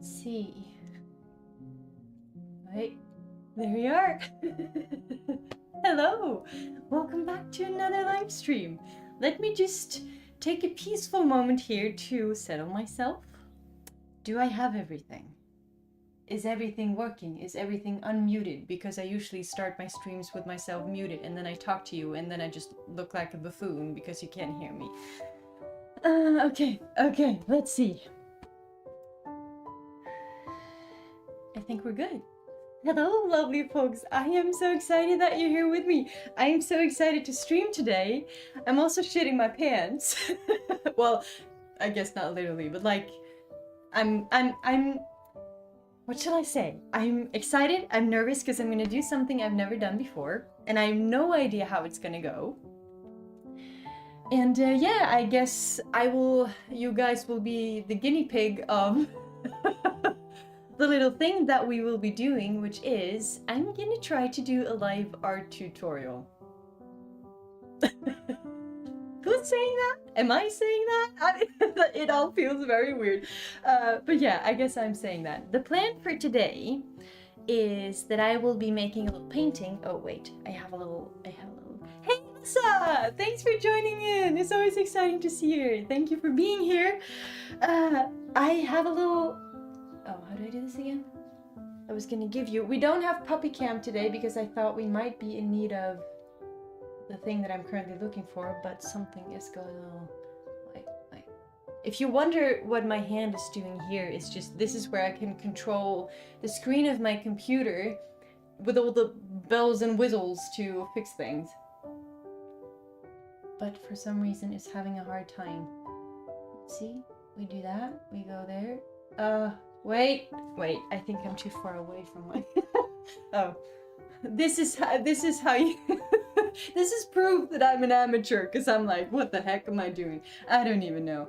See. Right, there we are. hello! Welcome back to another live stream. Let me just take a peaceful moment here to settle myself. Do I have everything? Is everything working? Is everything unmuted? Because I usually start my streams with myself muted and then I talk to you and then I just look like a buffoon because you can't hear me. Okay, let's see. I think we're good. Hello, lovely folks. I am so excited that you're here with me. I am so excited to stream today. I'm also shitting my pants. Well, I guess not literally, but like, I'm, what shall I say? I'm excited, I'm nervous because I'm gonna do something I've never done before, and I have no idea how it's gonna go. And yeah, I guess you guys will be the guinea pig of the little thing that we will be doing, which is I'm gonna try to do a live art tutorial. Who's saying that? Am I saying that? It all feels very weird. But yeah, I guess I'm saying that. The plan for today is that I will be making a little painting. Oh wait, I have a little. Hey Lisa! Thanks for joining in. It's always exciting to see you. Thank you for being here. I have a little. Oh, how do I do this again? I was gonna give you... We don't have puppy cam today because I thought we might be in need of the thing that I'm currently looking for, but something is going on. Like... If you wonder what my hand is doing here, it's just... This is where I can control the screen of my computer with all the bells and whistles to fix things. But for some reason it's having a hard time. See? We do that. We go there. Wait, I think I'm too far away from my... Oh, this is how you... This is proof that I'm an amateur, because I'm like, what the heck am I doing? I don't even know.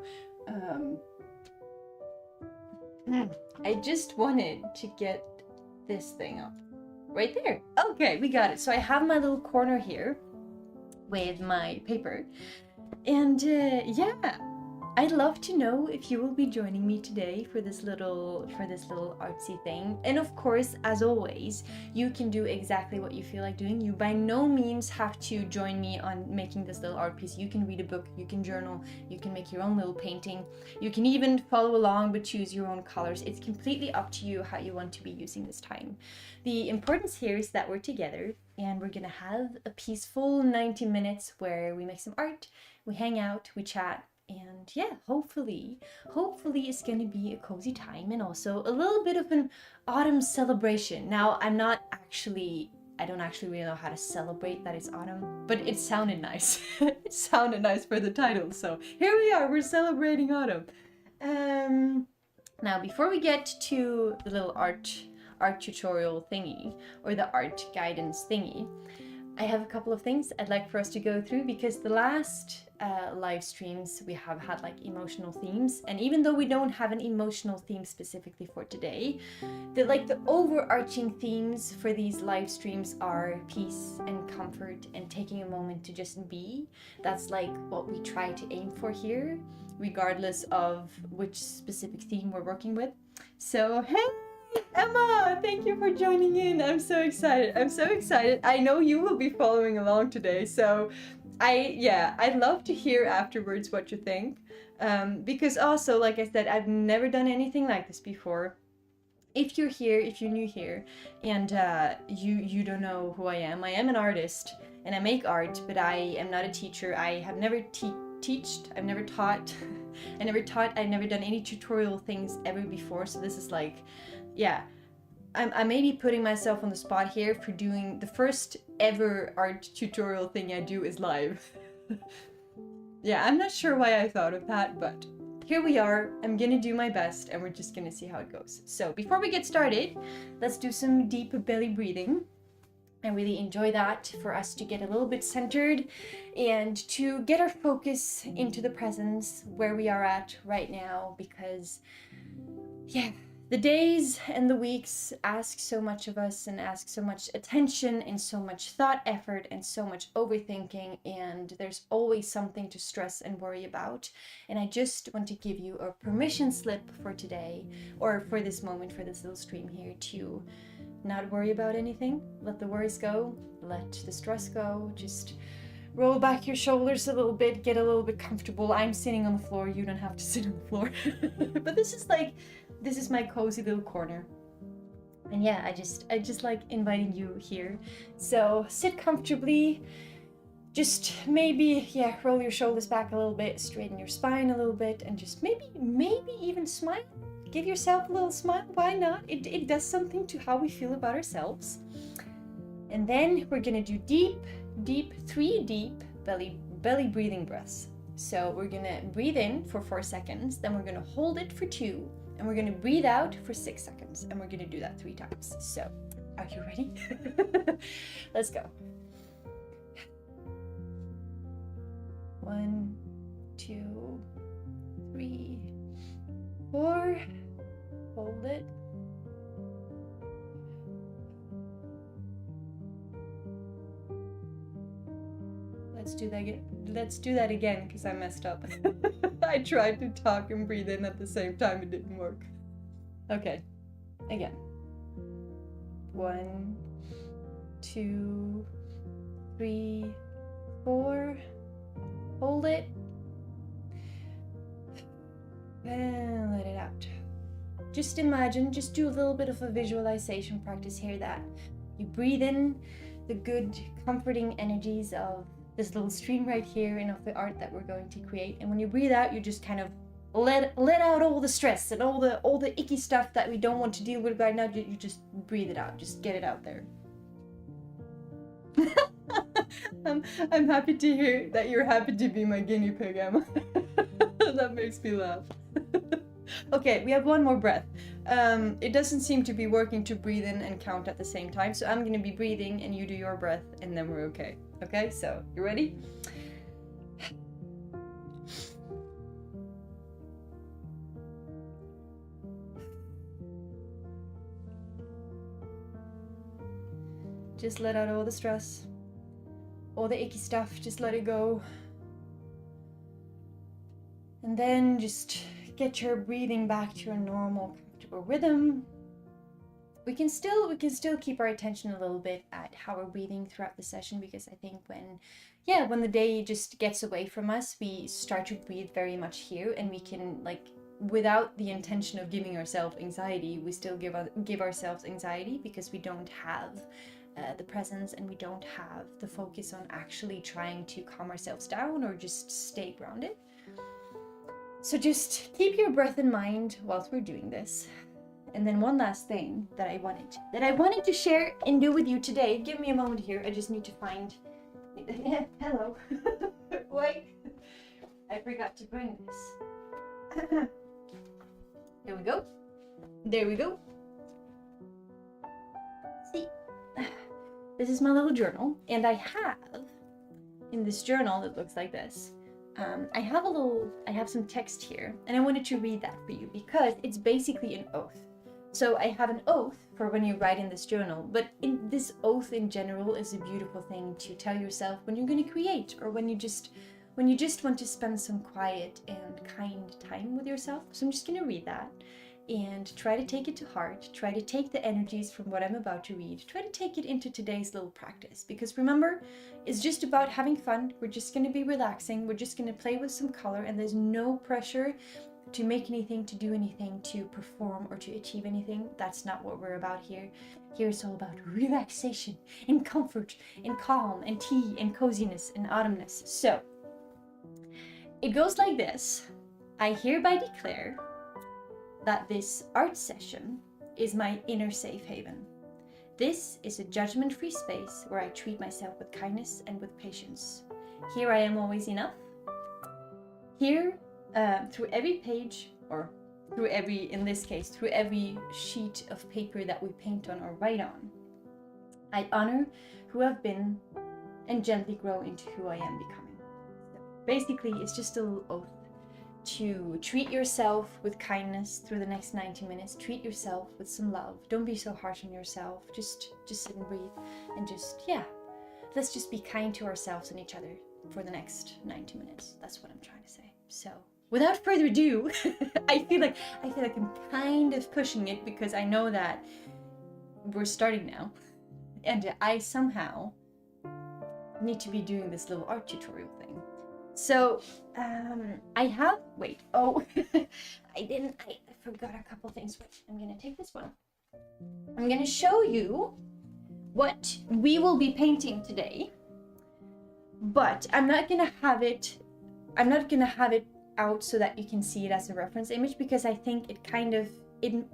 I just wanted to get this thing up. Right there. Okay, we got it. So I have my little corner here with my paper. And yeah. I'd love to know if you will be joining me today for this little artsy thing. And of course, as always, you can do exactly what you feel like doing. You by no means have to join me on making this little art piece. You can read a book, you can journal, you can make your own little painting. You can even follow along but choose your own colors. It's completely up to you how you want to be using this time. The importance here is that we're together and we're gonna have a peaceful 90 minutes where we make some art, we hang out, we chat. And yeah, hopefully it's going to be a cozy time and also a little bit of an autumn celebration. Now, I don't actually really know how to celebrate that it's autumn, but it sounded nice. It sounded nice for the title, so here we are, we're celebrating autumn. Now, before we get to the little art tutorial thingy, or the art guidance thingy, I have a couple of things I'd like for us to go through because the last live streams we have had like emotional themes, and even though we don't have an emotional theme specifically for today, the overarching themes for these live streams are peace and comfort and taking a moment to just be. That's like what we try to aim for here, regardless of which specific theme we're working with. So hey! Emma, thank you for joining in. I'm so excited. I know you will be following along today, so I'd love to hear afterwards what you think. Because also, like I said, I've never done anything like this before. If you're new here, and you don't know who I am an artist, and I make art, but I am not a teacher. I have never I've never taught. I've never done any tutorial things ever before, so this is like... Yeah, I may be putting myself on the spot here for doing the first ever art tutorial thing I do is live. Yeah, I'm not sure why I thought of that, but here we are. I'm gonna do my best and we're just gonna see how it goes. So before we get started, let's do some deep belly breathing. I really enjoy that for us to get a little bit centered and to get our focus into the presence where we are at right now, because yeah, the days and the weeks ask so much of us and ask so much attention and so much thought effort and so much overthinking, and there's always something to stress and worry about. And I just want to give you a permission slip for today, or for this moment, for this little stream here, to not worry about anything. Let the worries go, let the stress go. Just roll back your shoulders a little bit, get a little bit comfortable. I'm sitting on the floor, you don't have to sit on the floor. But this is my cozy little corner. And yeah, I just like inviting you here. So sit comfortably, just maybe, yeah, roll your shoulders back a little bit, straighten your spine a little bit, and just maybe even smile. Give yourself a little smile, why not? It does something to how we feel about ourselves. And then we're gonna do three deep belly breathing breaths. So we're gonna breathe in for 4 seconds, then we're gonna hold it for 2, and we're gonna breathe out for 6 seconds, and we're gonna do that 3 times. So, are you ready? Let's go. 1, 2, 3, 4. Hold it. Let's do that again because I messed up. I tried to talk and breathe in at the same time, it didn't work. Okay, again. 1, 2, 3, 4. Hold it. And let it out. Just imagine, just do a little bit of a visualization practice here that you breathe in the good, comforting energies of this little stream right here and of the art that we're going to create. And when you breathe out, you just kind of let out all the stress and all the icky stuff that we don't want to deal with right now. You just breathe it out. Just get it out there. I'm happy to hear that you're happy to be my guinea pig, Emma. That makes me laugh. Okay, we have one more breath. It doesn't seem to be working to breathe in and count at the same time, so I'm gonna be breathing and you do your breath and then we're okay. Okay, so you ready? Just let out all the stress, all the icky stuff, just let it go. And then just get your breathing back to a normal, comfortable rhythm. We can still keep our attention a little bit at how we're breathing throughout the session, because I think when the day just gets away from us, we start to breathe very much here, and we can, like, without the intention of giving ourselves anxiety, we still give ourselves anxiety because we don't have the presence and we don't have the focus on actually trying to calm ourselves down or just stay grounded. So just keep your breath in mind whilst we're doing this. And then one last thing that I wanted to share and do with you today. Give me a moment here. I just need to find. Hello. Wait. I forgot to bring this. Here we go. There we go. See, this is my little journal, and I have in this journal it looks like this. I have some text here, and I wanted to read that for you because it's basically an oath. So I have an oath for when you write in this journal, but this oath in general is a beautiful thing to tell yourself when you're going to create, or when you just want to spend some quiet and kind time with yourself. So I'm just going to read that and try to take it to heart, try to take the energies from what I'm about to read, try to take it into today's little practice. Because remember, it's just about having fun. We're just going to be relaxing. We're just going to play with some color, and there's no pressure to make anything, to do anything, to perform, or to achieve anything. That's not what we're about here. Here it's all about relaxation and comfort and calm and tea and coziness and autumnness. So it goes like this. I hereby declare that this art session is my inner safe haven. This is a judgment-free space where I treat myself with kindness and with patience. Here I am always enough. Here, through every page, or through every, in this case, through every sheet of paper that we paint on or write on, I honor who I've been and gently grow into who I am becoming. So basically, it's just a little oath to treat yourself with kindness through the next 90 minutes. Treat yourself with some love. Don't be so harsh on yourself. Just sit and breathe, and let's just be kind to ourselves and each other for the next 90 minutes. That's what I'm trying to say. So without further ado, I feel like I'm kind of pushing it because I know that we're starting now, and I somehow need to be doing this little art tutorial thing. So I have, wait, oh, I forgot a couple things. Wait, I'm gonna take this one. I'm gonna show you what we will be painting today, but I'm not gonna have it out so that you can see it as a reference image, because I think it kind of,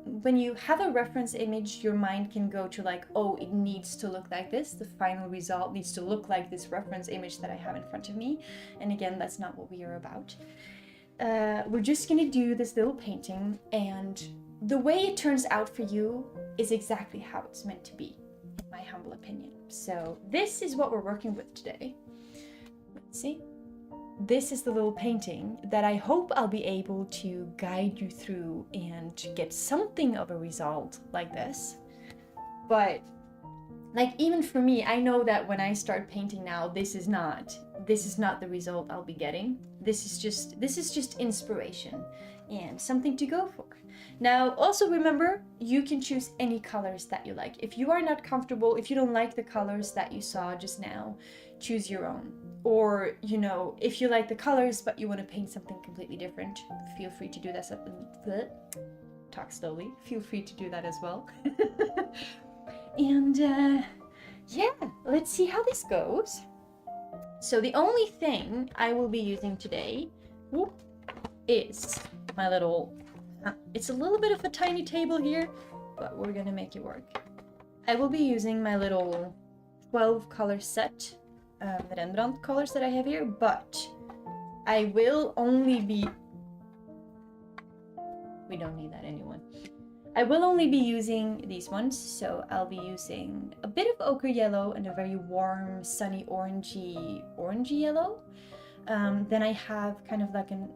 when you have a reference image, your mind can go to like, oh, it needs to look like this. The final result needs to look like this reference image that I have in front of me. And again, that's not what we are about. We're just gonna do this little painting, and the way it turns out for you is exactly how it's meant to be, in my humble opinion. So this is what we're working with today. Let's see. This is the little painting that I hope I'll be able to guide you through and get something of a result like this. But like, even for me, I know that when I start painting now, this is not the result I'll be getting. This is just inspiration and something to go for. Now, also remember, you can choose any colors that you like. If you are not comfortable, if you don't like the colors that you saw just now, choose your own. Or, you know, if you like the colors but you want to paint something completely different, feel free to do that. Talk slowly. Feel free to do that as well. And yeah, let's see how this goes. So the only thing I will be using today is my little, it's a little bit of a tiny table here, but we're gonna make it work. I will be using my little 12 color set, Rembrandt colors that I have here, but I will only be, we don't need that anymore. I will only be using these ones, so I'll be using a bit of ochre yellow and a very warm, sunny orangey yellow. Then I have kind of like an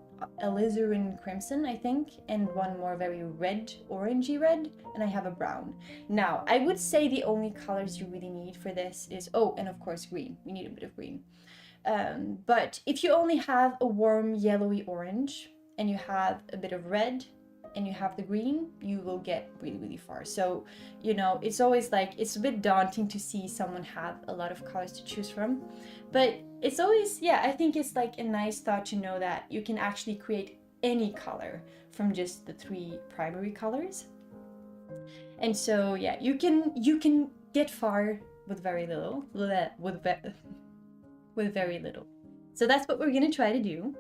alizarin crimson, I think, and one more very red, orangey red, and I have a brown. Now, I would say the only colors you really need for this is, oh, and of course green. We need a bit of green. But if you only have a warm yellowy orange, and you have a bit of red, and you have the green, you will get really, really far. So, you know, it's always like, it's a bit daunting to see someone have a lot of colors to choose from. But it's always, yeah, I think it's like a nice thought to know that you can actually create any color from just the 3 primary colors. And so, yeah, you can get far with very little, with very little. So that's what we're gonna try to do.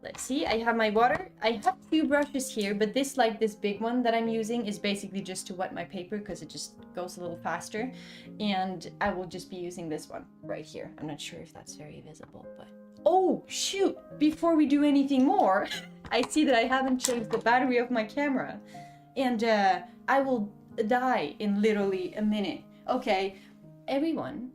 Let's see, I have my water. I have 2 brushes here, but this big one that I'm using is basically just to wet my paper because it just goes a little faster. And I will just be using this one right here. I'm not sure if that's very visible, but... Oh, shoot! Before we do anything more, I see that I haven't changed the battery of my camera. And I will die in literally a minute. Okay, everyone,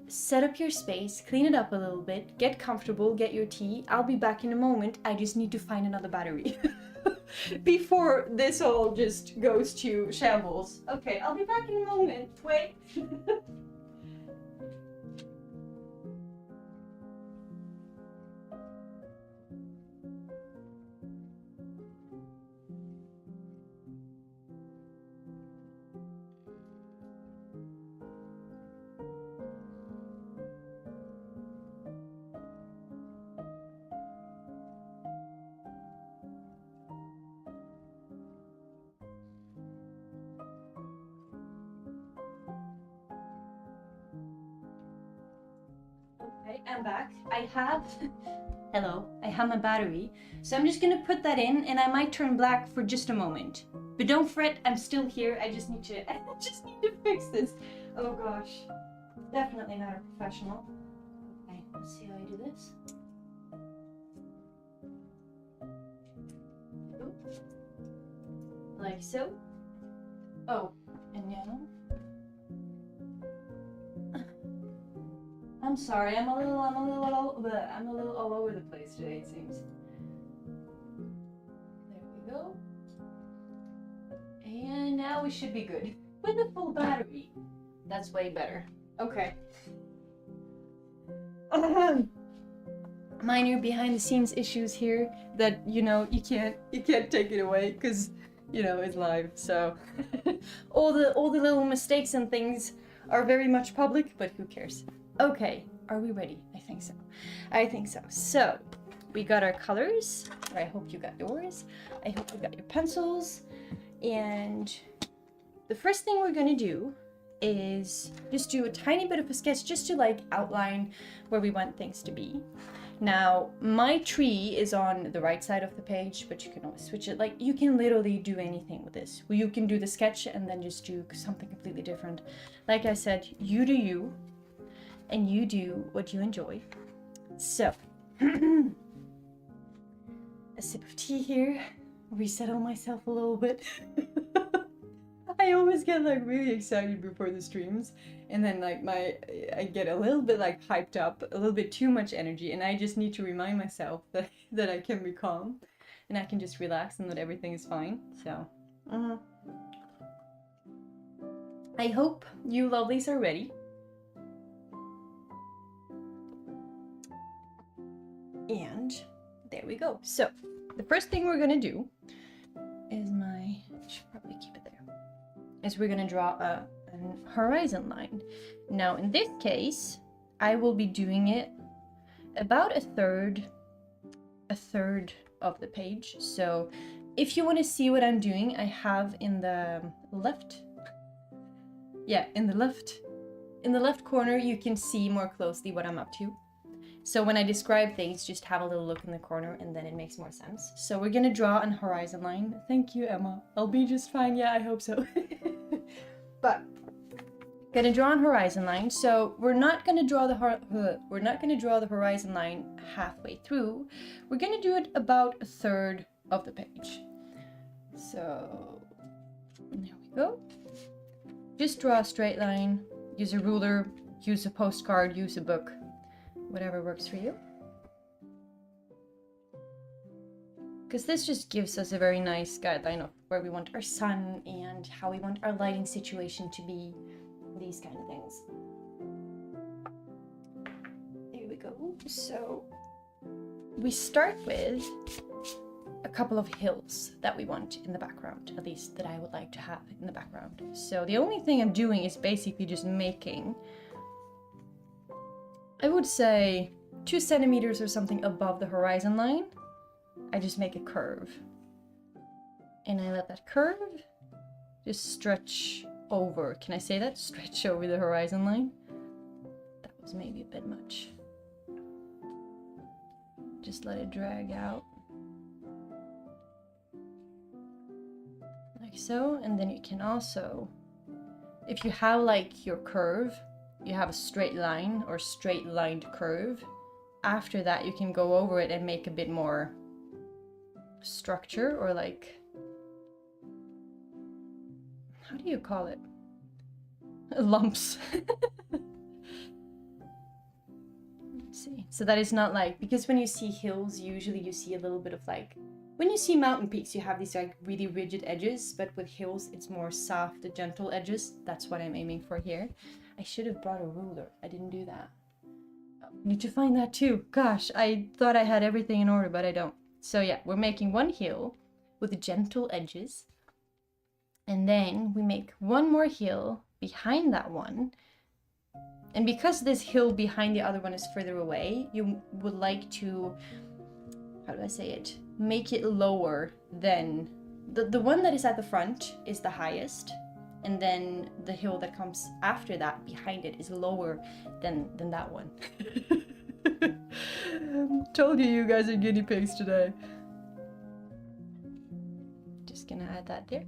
set up your space, clean it up a little bit, get comfortable, get your tea. I'll be back in a moment. I just need to find another battery before this all just goes to shambles. Okay, I'll be back in a moment. Wait. I'm back. I have my battery. So I'm just gonna put that in, and I might turn black for just a moment. But don't fret, I'm still here. I just need to fix this. Oh gosh. Definitely not a professional. Okay, let's see how I do this. Oops. Like so. Oh, and now. I'm sorry, I'm a little all over the place today, it seems. There we go. And now we should be good. With a full battery. That's way better. Okay. Minor behind the scenes issues here that, you know, you can't take it away because, you know, it's live. So all the little mistakes and things are very much public, but who cares? Okay, are we ready? I think so. I think so. So, we got our colors. Or I hope you got yours. I hope you got your pencils. And the first thing we're gonna do is just do a tiny bit of a sketch just to like outline where we want things to be. Now, my tree is on the right side of the page, but you can always switch it. Like, you can literally do anything with this. You can do the sketch and then just do something completely different. Like I said, you do you, and you do what you enjoy. So, a sip of tea here, resettle myself a little bit. I always get like really excited before the streams, and then like I get a little bit like hyped up, a little bit too much energy, and I just need to remind myself that I can be calm and I can just relax and that everything is fine. So I hope you lovelies are ready. And there we go. So the first thing we're gonna do is I should probably keep it there. Is we're gonna draw a horizon line. Now in this case, I will be doing it about a third of the page. So if you want to see what I'm doing, I have in the left corner, you can see more closely what I'm up to. So when I describe things, just have a little look in the corner and then it makes more sense. So we're gonna draw an horizon line. Thank you, Emma. I'll be just fine. Yeah, I hope so. But gonna draw an horizon line. So we're not gonna draw the horizon line halfway through. We're gonna do it about a third of the page. So there we go. Just draw a straight line. Use a ruler. Use a postcard. Use a book. Whatever works for you. Because this just gives us a very nice guideline of where we want our sun and how we want our lighting situation to be. These kind of things. There we go. So we start with a couple of hills that we want in the background, at least that I would like to have in the background. So the only thing I'm doing is basically just making, I would say 2 centimeters or something above the horizon line. I just make a curve. And I let that curve just stretch over. Can I say that? Stretch over the horizon line. That was maybe a bit much. Just let it drag out. Like so. And then you can also, if you have like your curve, you have a straight line or straight lined curve. After that, you can go over it and make a bit more structure, or like, how do you call it? Lumps. Let's see. So that is not like, because when you see hills, usually you see a little bit of like, when you see mountain peaks, you have these like really rigid edges, but with hills, it's more soft, gentle edges. That's what I'm aiming for here. I should have brought a ruler. I didn't do that. Oh, need to find that too. Gosh, I thought I had everything in order, but I don't. So yeah, we're making one hill with gentle edges. And then we make one more hill behind that one. And because this hill behind the other one is further away, you would like to, how do I say it? Make it lower than, the one that is at the front is the highest. And then the hill that comes after that, behind it, is lower than that one. Told you guys are guinea pigs today. Just gonna add that there.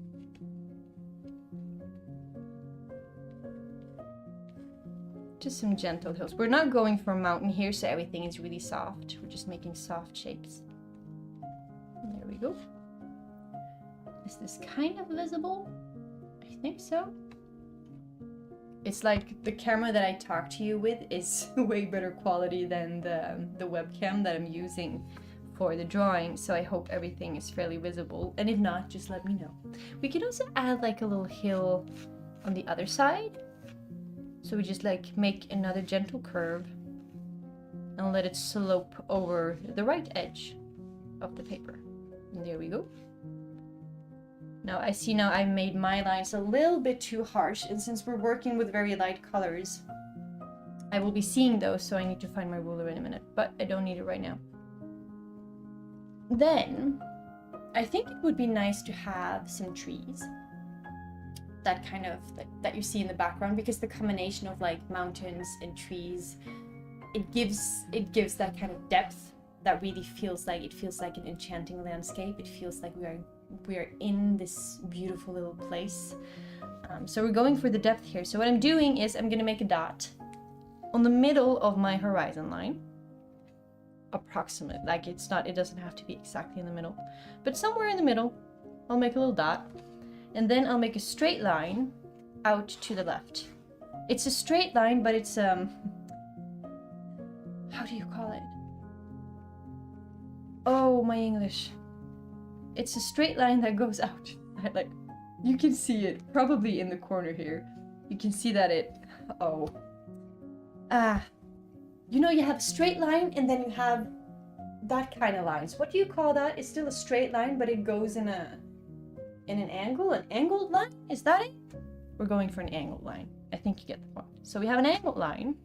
Just some gentle hills. We're not going for a mountain here, so everything is really soft. We're just making soft shapes. And there we go. Is this kind of visible? I think so. It's like the camera that I talk to you with is way better quality than the webcam that I'm using for the drawing, so I hope everything is fairly visible, and if not, just let me know. We could also add like a little hill on the other side, so we just like make another gentle curve and let it slope over the right edge of the paper. And there we go. Now I see now I made my lines a little bit too harsh, and since we're working with very light colors, I will be seeing those, so I need to find my ruler in a minute, but I don't need it right now. Then, I think it would be nice to have some trees that kind of, that you see in the background, because the combination of like mountains and trees, it gives that kind of depth that really feels like an enchanting landscape. It feels like we are in this beautiful little place. So we're going for the depth here. So what I'm doing is I'm gonna make a dot on the middle of my horizon line, approximate, like it doesn't have to be exactly in the middle, but somewhere in the middle I'll make a little dot, and then I'll make a straight line out to the left. It's a straight line, but it's how do you call it? Oh, my English. It's a straight line that goes out. Like, you can see it probably in the corner here. You can see that you know, you have a straight line and then you have that kind of lines. What do you call that? It's still a straight line, but it goes in an angle, an angled line? Is that it? We're going for an angled line. I think you get the point. So we have an angled line.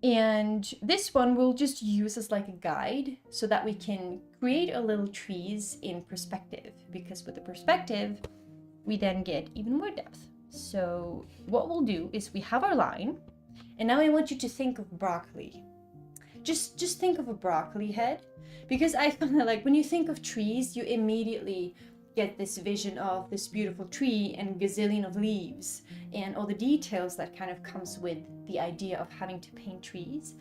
And this one we'll just use as like a guide so that we can create our little trees in perspective, because with the perspective, we then get even more depth. So what we'll do is we have our line, and now I want you to think of broccoli. Just think of a broccoli head, because I find that like when you think of trees, you immediately get this vision of this beautiful tree and gazillion of leaves and all the details that kind of comes with the idea of having to paint trees.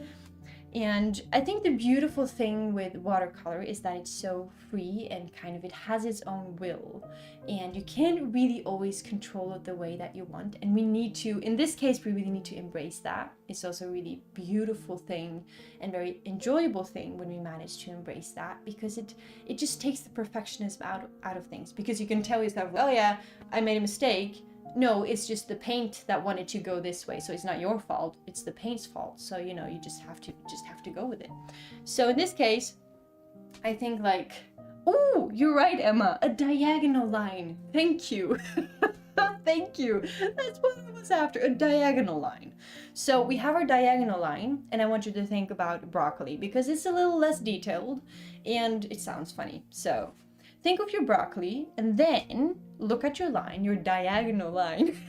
And I think the beautiful thing with watercolor is that it's so free and kind of it has its own will, and you can't really always control it the way that you want, and we need to, in this case, we really need to embrace that. It's also a really beautiful thing and very enjoyable thing when we manage to embrace that, because it just takes the perfectionism out of things, because you can tell yourself, oh yeah, I made a mistake. No, it's just the paint that wanted to go this way, so it's not your fault, it's the paint's fault. So you know, you just have to go with it. So in this case, I think like, oh, you're right, Emma, a diagonal line. Thank you. Thank you. That's what I was after, a diagonal line. So we have our diagonal line, and I want you to think about broccoli because it's a little less detailed and it sounds funny. So think of your broccoli and then look at your line, your diagonal line.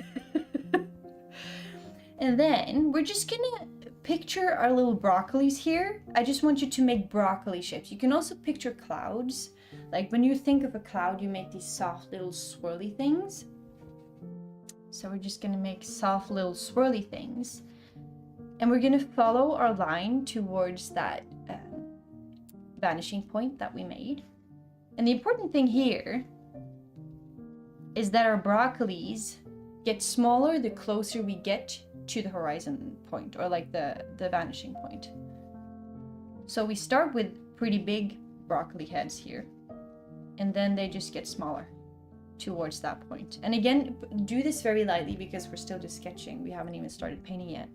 And then we're just gonna picture our little broccolis here. I just want you to make broccoli shapes. You can also picture clouds. Like when you think of a cloud, you make these soft little swirly things. So we're just gonna make soft little swirly things. And we're gonna follow our line towards that vanishing point that we made. And the important thing here is that our broccolis get smaller the closer we get to the horizon point, or like the vanishing point. So we start with pretty big broccoli heads here, and then they just get smaller towards that point. And again, do this very lightly because we're still just sketching. We haven't even started painting yet.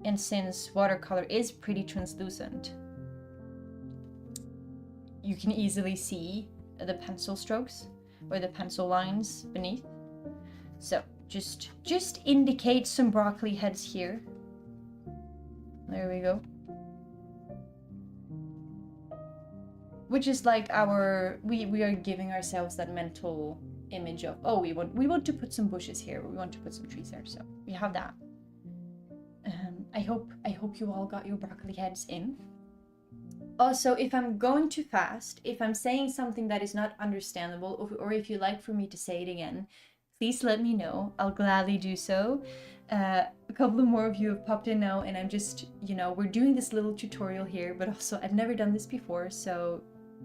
And since watercolor is pretty translucent, you can easily see the pencil strokes or the pencil lines beneath. So just indicate some broccoli heads here. There we go. Which is like we are giving ourselves that mental image of, oh, we want to put some bushes here, or we want to put some trees there. So we have that. I hope you all got your broccoli heads in. Also, if I'm going too fast, if I'm saying something that is not understandable, or if you'd like for me to say it again, please let me know. I'll gladly do so. A couple of more of you have popped in now, and I'm just, you know, we're doing this little tutorial here, but also I've never done this before, so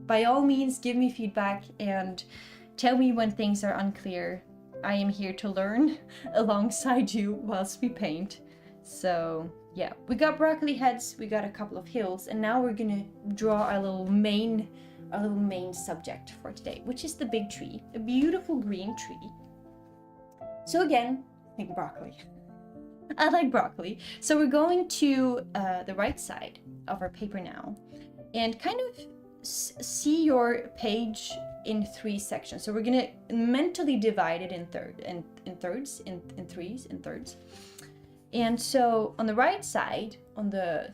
by all means, give me feedback and tell me when things are unclear. I am here to learn alongside you whilst we paint. So yeah, we got broccoli heads, we got a couple of hills, and now we're gonna draw our little main subject for today, which is the big tree, a beautiful green tree. So again, think broccoli. I like broccoli. So we're going to the right side of our paper now, and kind of see your page in 3 sections. So we're gonna mentally divide it in threes. And so on the right side, on the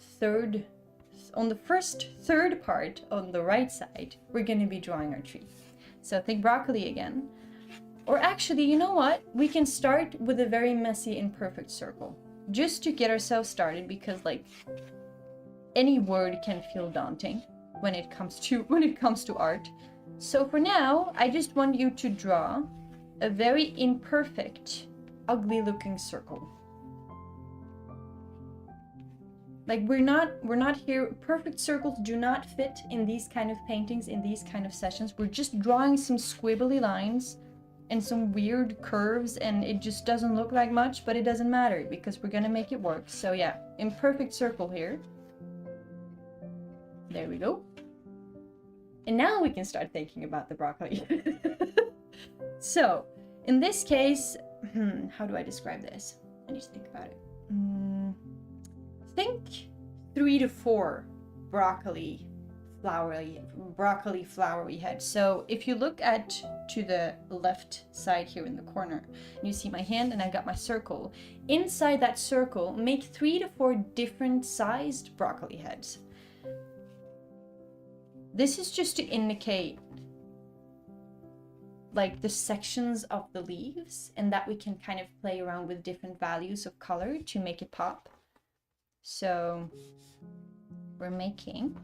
first third part on the right side, we're going to be drawing our tree. So think broccoli again. Or actually, you know what? We can start with a very messy imperfect circle, just to get ourselves started, because like any word can feel daunting when it comes to art. So for now, I just want you to draw a very imperfect, ugly looking circle. Like we're not here, perfect circles do not fit in these kind of paintings, in these kind of sessions. We're just drawing some squibbly lines and some weird curves, and it just doesn't look like much, but it doesn't matter because we're gonna make it work. So yeah, imperfect circle here. There we go. And now we can start thinking about the broccoli. So in this case, how do I describe this? I need to think about it. Think 3 to 4 broccoli flowery heads. So if you look to the left side here in the corner, you see my hand and I got my circle. Inside that circle, make 3 to 4 different sized broccoli heads. This is just to indicate like the sections of the leaves, and that we can kind of play around with different values of color to make it pop. So we're making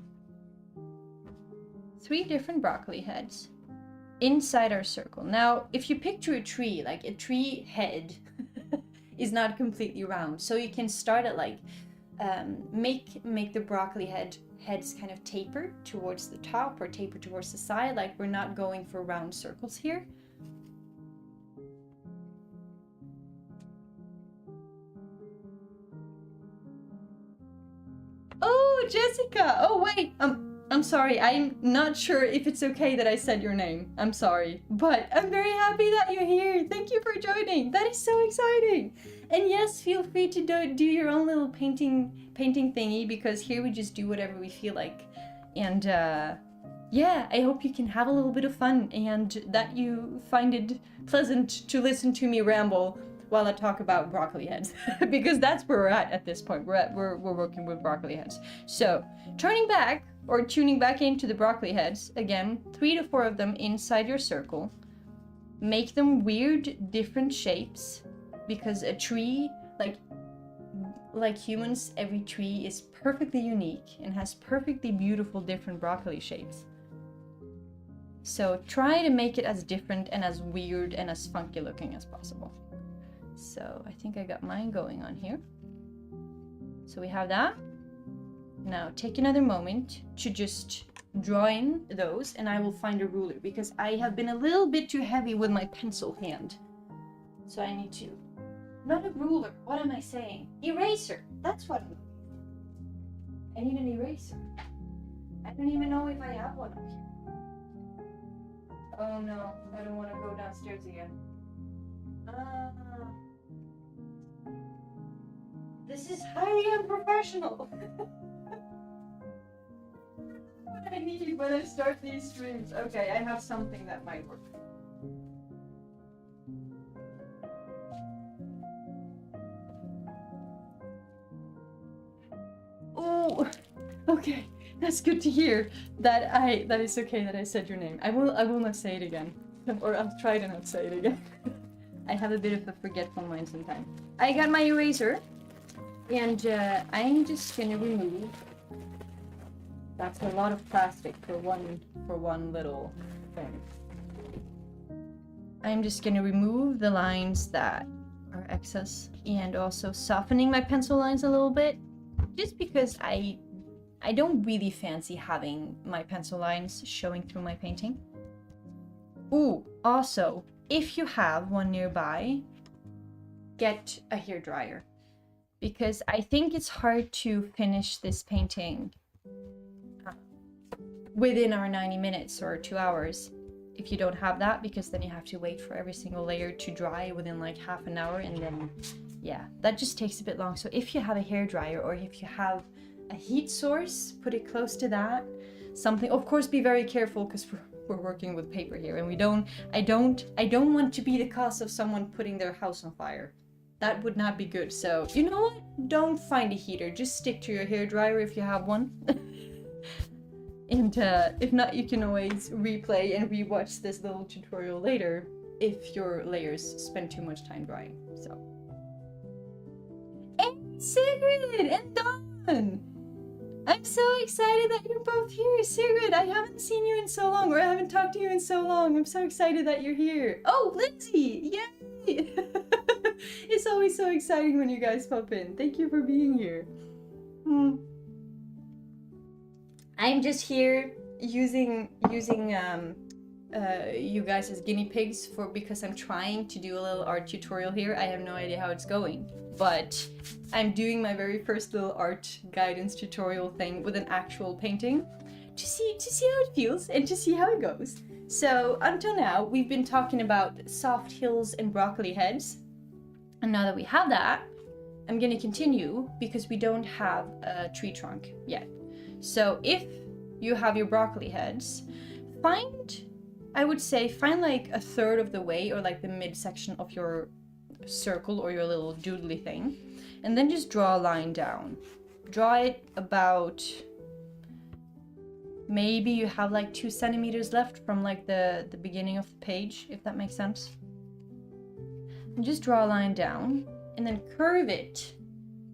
3 different broccoli heads inside our circle. Now, if you picture a tree, like a tree head is not completely round. So you can start at like, make the broccoli heads kind of taper towards the top or taper towards the side. Like we're not going for round circles here. Oh, Jessica! Oh, wait! I'm sorry. I'm not sure if it's okay that I said your name. I'm sorry. But I'm very happy that you're here. Thank you for joining. That is so exciting. And yes, feel free to do your own little painting thingy, because here we just do whatever we feel like. And yeah, I hope you can have a little bit of fun and that you find it pleasant to listen to me ramble while I talk about broccoli heads, because that's where we're at this point. We're working with broccoli heads. So turning back or tuning back into the broccoli heads, again, 3 to 4 of them inside your circle. Make them weird, different shapes, because a tree, like humans, every tree is perfectly unique and has perfectly beautiful different broccoli shapes. So try to make it as different and as weird and as funky looking as possible. So I think I got mine going on here. So we have that. Now take another moment to just draw in those, and I will find a ruler because I have been a little bit too heavy with my pencil hand. So I need to, not a ruler, what am I saying? Eraser, that's what I need an eraser. I don't even know if I have one up here. Oh no, I don't want to go downstairs again. This is highly unprofessional. What I need when I start these streams. Okay, I have something that might work. Oh, okay, that's good to hear. That is okay that I said your name. I will not say it again, or I'll try to not say it again. I have a bit of a forgetful mind sometimes. I got my eraser, and I'm just gonna remove. That's a lot of plastic for one little thing. I'm just gonna remove the lines that are excess, and also softening my pencil lines a little bit, just because I don't really fancy having my pencil lines showing through my painting. Ooh, also, if you have one nearby, get a hairdryer, because I think it's hard to finish this painting within our 90 minutes or 2 hours if you don't have that, because then you have to wait for every single layer to dry within like half an hour, and then yeah, that just takes a bit long. So if you have a hairdryer, or if you have a heat source, put it close to that. Something, of course, be very careful, because we're working with paper here, and I don't want to be the cause of someone putting their house on fire. That would not be good. So, you know what? Don't find a heater. Just stick to your hairdryer if you have one. And if not, you can always replay and rewatch this little tutorial later if your layers spend too much time drying. So. And Sigrid and Dawn! I'm so excited that you're both here. Sigrid, I haven't seen you in so long, or I haven't talked to you in so long. I'm so excited that you're here. Oh, Lindsay! Yay! It's always so exciting when you guys pop in. Thank you for being here. I'm just here using you guys as guinea pigs because I'm trying to do a little art tutorial here. I have no idea how it's going, but I'm doing my very first little art guidance tutorial thing with an actual painting to see how it feels and to see how it goes. So until now, we've been talking about soft hills and broccoli heads, and now that we have that, I'm gonna continue because we don't have a tree trunk yet. So if you have your broccoli heads, I would say find like a third of the way, or like the midsection of your circle or your little doodly thing, and then just draw a line down. Draw it about, maybe you have like 2 centimeters left from like the beginning of the page, if that makes sense. And just draw a line down and then curve it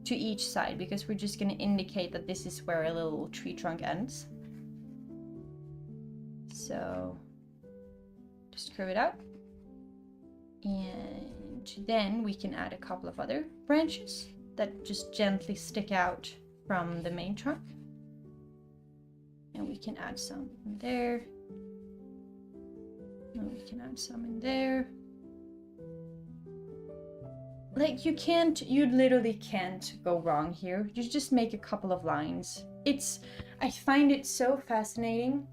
to each side, because we're just going to indicate that this is where a little tree trunk ends. So just curve it out, and then we can add a couple of other branches that just gently stick out from the main trunk, and we can add some in there, and we can add some in there. Like you literally can't go wrong here. You just make a couple of lines. I find it so fascinating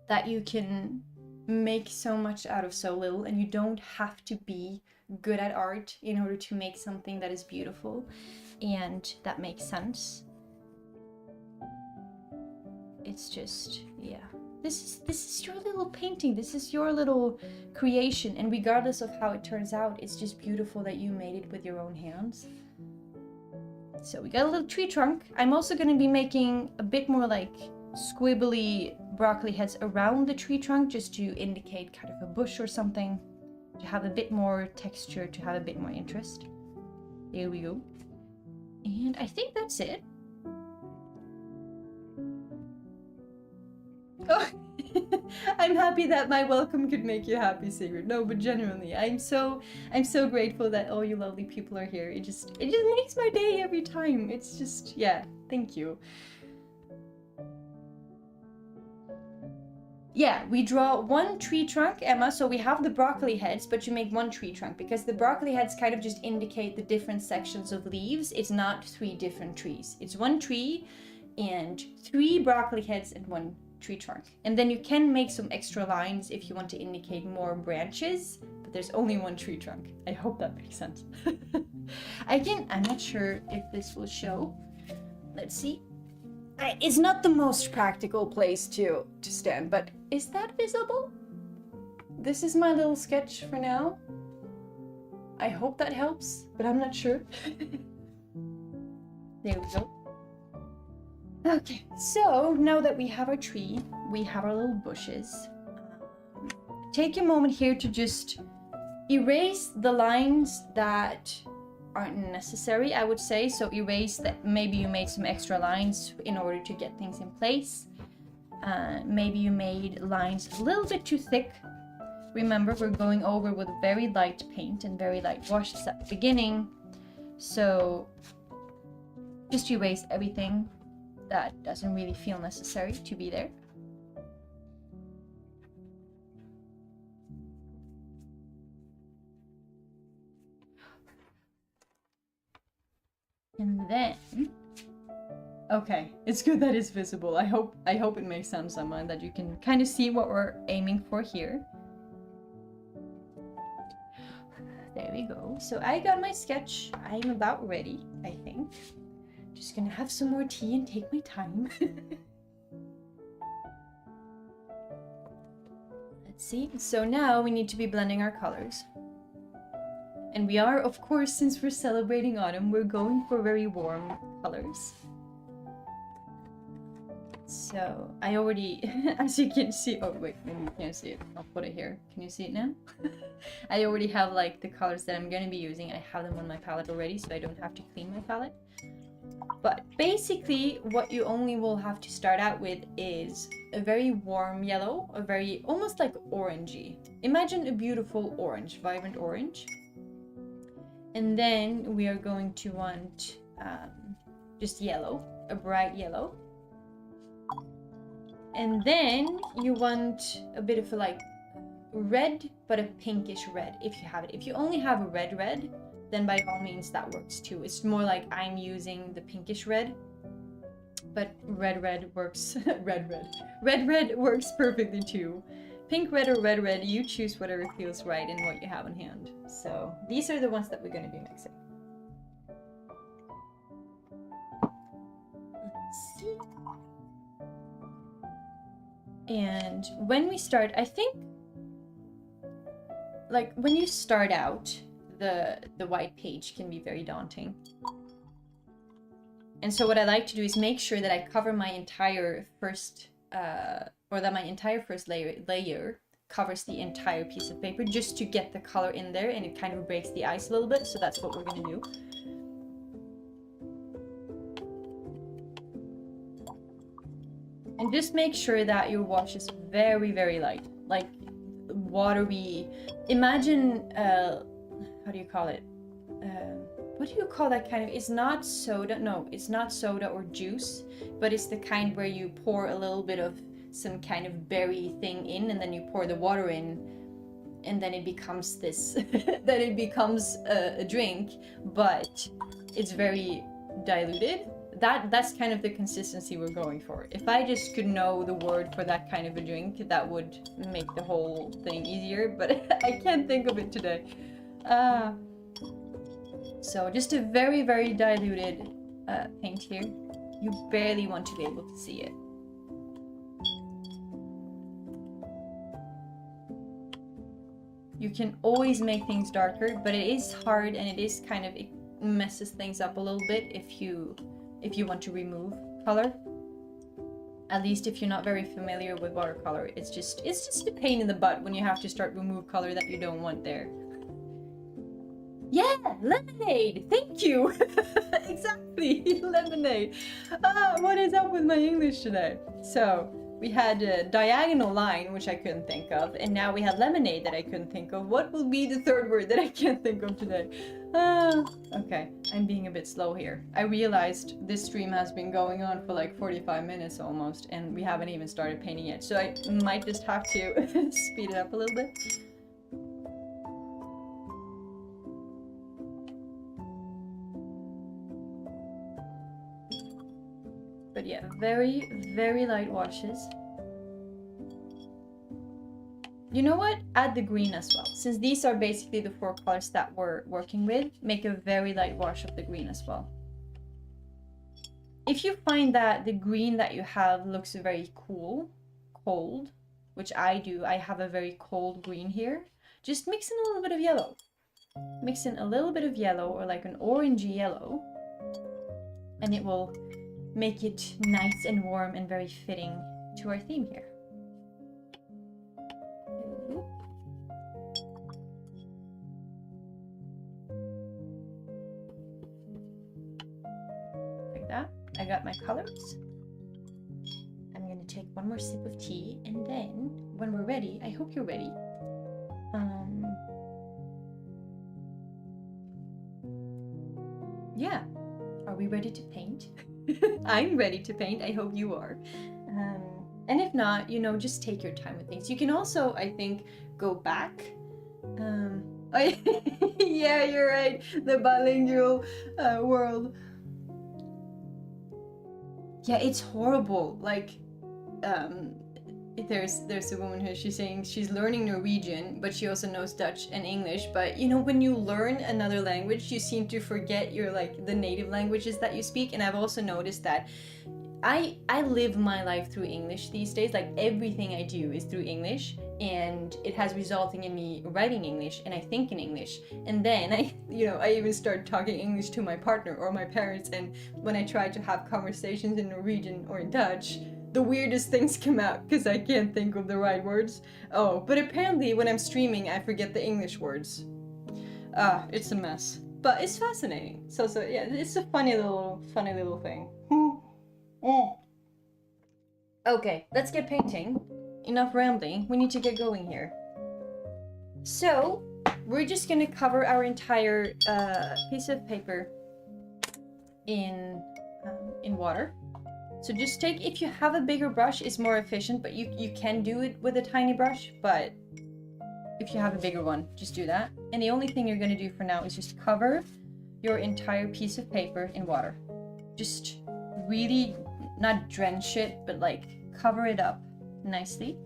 that you can make so much out of so little, and you don't have to be good at art in order to make something that is beautiful and that makes sense. It's just, yeah. This is your little painting. This is your little creation, and regardless of how it turns out, it's just beautiful that you made it with your own hands. So we got a little tree trunk. I'm also going to be making a bit more like squibbly broccoli heads around the tree trunk, just to indicate kind of a bush or something, to have a bit more texture, to have a bit more interest. There we go. And I think that's it. Oh, I'm happy that my welcome could make you happy, Sigrid. No, but genuinely, I'm so grateful that all you lovely people are here. It just makes my day every time. It's just, yeah, thank you. Yeah, we draw one tree trunk, Emma, so we have the broccoli heads, but you make one tree trunk, because the broccoli heads kind of just indicate the different sections of leaves. It's not 3 different trees. It's one tree and 3 broccoli heads and 1 tree trunk. And then you can make some extra lines if you want to indicate more branches, but there's only 1 tree trunk. I hope that makes sense. I'm not sure if this will show. Let's see. It's not the most practical place to stand, but is that visible? This is my little sketch for now. I hope that helps, but I'm not sure. There we go. Okay, so now that we have our tree, we have our little bushes. Take a moment here to just erase the lines that aren't necessary, I would say. So erase that maybe you made some extra lines in order to get things in place. Maybe you made lines a little bit too thick. Remember, we're going over with very light paint and very light washes at the beginning. So just erase everything that doesn't really feel necessary to be there. And then, okay, it's good that it's visible. I hope it makes sense, Emma, and that you can kind of see what we're aiming for here. There we go. So I got my sketch. I'm about ready, I think. Just gonna have some more tea and take my time. Let's see. So now we need to be blending our colors. And we are, of course, since we're celebrating autumn, we're going for very warm colors. So I already, as you can see, oh wait, maybe you can't see it. I'll put it here. Can you see it now? I already have like the colors that I'm gonna be using. I have them on my palette already, so I don't have to clean my palette. But basically, what you only will have to start out with is a very warm yellow, a very, almost like orangey. Imagine a beautiful orange, vibrant orange. And then we are going to want just yellow, a bright yellow. And then you want a bit of a like red, but a pinkish red if you have it. If you only have a red, then by all means that works too. It's more like I'm using the pinkish red, but red works, red works perfectly too. Pink red or red, you choose whatever feels right and what you have on hand. So these are the ones that we're going to be mixing. Let's see. And when we start, I think, like when you start out, the white page can be very daunting. And so what I like to do is make sure that I cover my entire first, or that my entire first layer covers the entire piece of paper, just to get the color in there, and it kind of breaks the ice a little bit. So that's what we're gonna do. And just make sure that your wash is very, very light, like watery. Imagine, how do you call it? What do you call that kind of? It's not soda. No, it's not soda or juice, but it's the kind where you pour a little bit of some kind of berry thing in, and then you pour the water in, and then it becomes this. Then it becomes a drink, but it's very diluted. That's kind of the consistency we're going for. If I just could know the word for that kind of a drink, that would make the whole thing easier, but I can't think of it today. So just a very, very diluted paint here. You barely want to be able to see it. You can always make things darker, but it is hard, and it is kind of, it messes things up a little bit if you want to remove color. At least if you're not very familiar with watercolor, it's just a pain in the butt when you have to start remove color that you don't want there. Yeah, lemonade! Thank you! Exactly, lemonade. What is up with my English today? So, we had a diagonal line, which I couldn't think of, and now we have lemonade that I couldn't think of. What will be the third word that I can't think of today? Okay, I'm being a bit slow here. I realized this stream has been going on for like 45 minutes almost, and we haven't even started painting yet, so I might just have to speed it up a little bit. But yeah, very, very light washes. You know what? Add the green as well. Since these are basically the 4 colors that we're working with, make a very light wash of the green as well. If you find that the green that you have looks very cold, which I do, I have a very cold green here, just mix in a little bit of yellow. Mix in a little bit of yellow, or like an orangey yellow, and it will make it nice and warm and very fitting to our theme here. Like that. I got my colors. I'm gonna take one more sip of tea, and then when we're ready, I hope you're ready. Yeah. Are we ready to paint? I'm ready to paint. I hope you are. And if not, you know, just take your time with things. You can also, I think, go back. Yeah, you're right. The bilingual world. Yeah, it's horrible. Like, there's a woman who she's saying she's learning Norwegian, but she also knows Dutch and English. But you know, when you learn another language, you seem to forget your, like, the native languages that you speak. And I've also noticed that I live my life through English these days. Like everything I do is through English, and it has resulting in me writing English, and I think in English. And then I even start talking English to my partner or my parents, and when I try to have conversations in Norwegian or in Dutch, the weirdest things come out because I can't think of the right words. Oh, but apparently when I'm streaming, I forget the English words. It's a mess, but it's fascinating. So yeah, it's a funny little thing. Okay, let's get painting. Enough rambling, we need to get going here. So, we're just gonna cover our entire piece of paper in water. So just take, if you have a bigger brush, it's more efficient, but you can do it with a tiny brush, but if you have a bigger one, just do that. And the only thing you're gonna do for now is just cover your entire piece of paper in water. Just really, not drench it, but like cover it up nicely.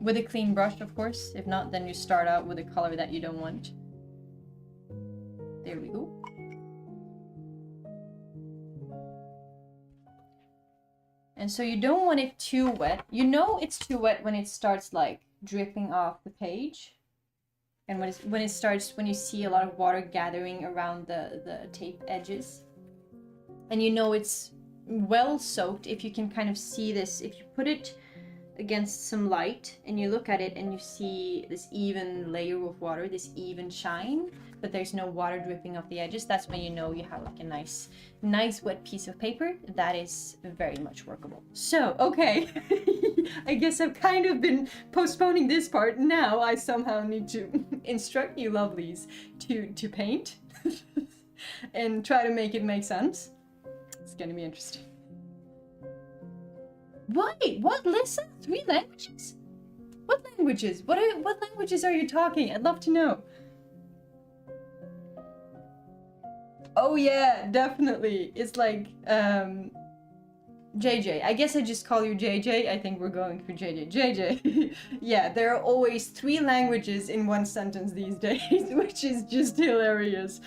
With a clean brush, of course. If not, then you start out with a color that you don't want. There we go. And so you don't want it too wet. You know it's too wet when it starts like dripping off the page. And when you see a lot of water gathering around the tape edges. And you know it's well soaked if you can kind of see this. If you put it against some light and you look at it and you see this even layer of water, this even shine, but there's no water dripping off the edges, that's when you know you have like a nice wet piece of paper that is very much workable. So, okay, I guess I've kind of been postponing this part. Now I somehow need to instruct you lovelies to paint and try to make it make sense. It's gonna be interesting. Wait, what? Listen, 3 languages? What languages? What languages are you talking? I'd love to know. Oh yeah, definitely. It's like JJ. I guess I just call you JJ. I think we're going for JJ. JJ. Yeah, there are always 3 languages in one sentence these days, which is just hilarious.